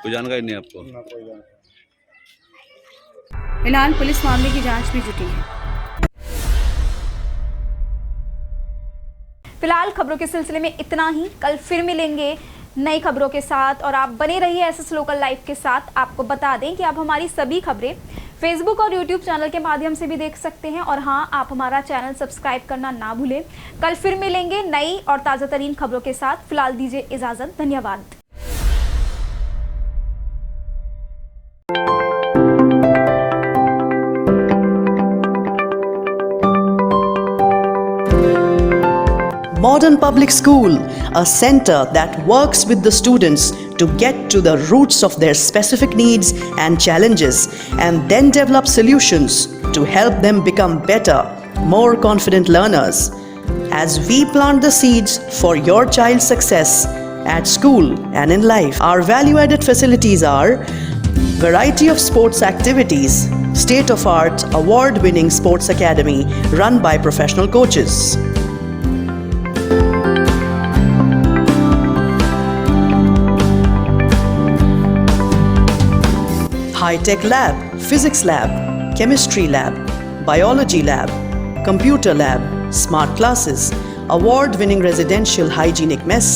कोई जानकारी नहीं आपको? ना कोई जानकारी। फिलहाल पुलिस मामले की जांच में जुटी है। फिलहाल खबरों के सिलसिले में इतना ही। कल फिर मिलेंगे नई खबरों के साथ और आप बने रहिए एसएस लोकल लाइव के साथ। आपको बता दें कि आप हमारी सभी खबरें फेसबुक और यूट्यूब चैनल के माध्यम से भी देख सकते हैं और हाँ, आप हमारा चैनल सब्सक्राइब करना ना भूलें। कल फिर मिलेंगे नई और ताज़ा तरीन खबरों के साथ। फिलहाल दीजिए इजाज़त। धन्यवाद। Modern Public School, a center that works with the students to get to the roots of their specific needs and challenges and then develop solutions to help them become better, more confident learners. As we plant the seeds for your child's success at school and in life, our value-added facilities are variety of sports activities, state-of-art, award-winning sports academy run by professional coaches. High-tech lab, physics lab, chemistry lab, biology lab, computer lab, smart classes, award-winning residential hygienic mess,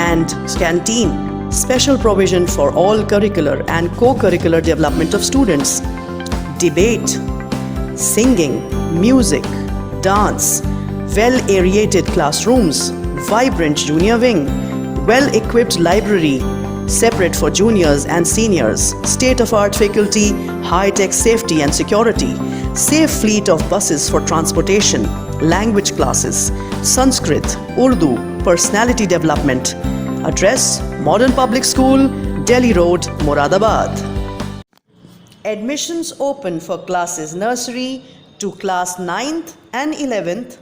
and canteen. Special provision for all curricular and co-curricular development of students. Debate, singing, music, dance, well-aerated classrooms, vibrant junior wing, well-equipped library, separate for juniors and seniors, state-of-art faculty, high-tech safety and security, safe fleet of buses for transportation, language classes, Sanskrit, Urdu, personality development. Address: Modern Public School, Delhi Road, Moradabad. Admissions open for classes nursery to class 9th and 11th.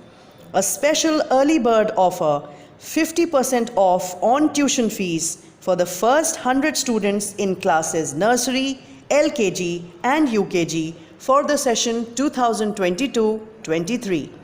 A special early bird offer, 50% off on tuition fees for the first 100 students in classes nursery, LKG and UKG for the session 2022-23.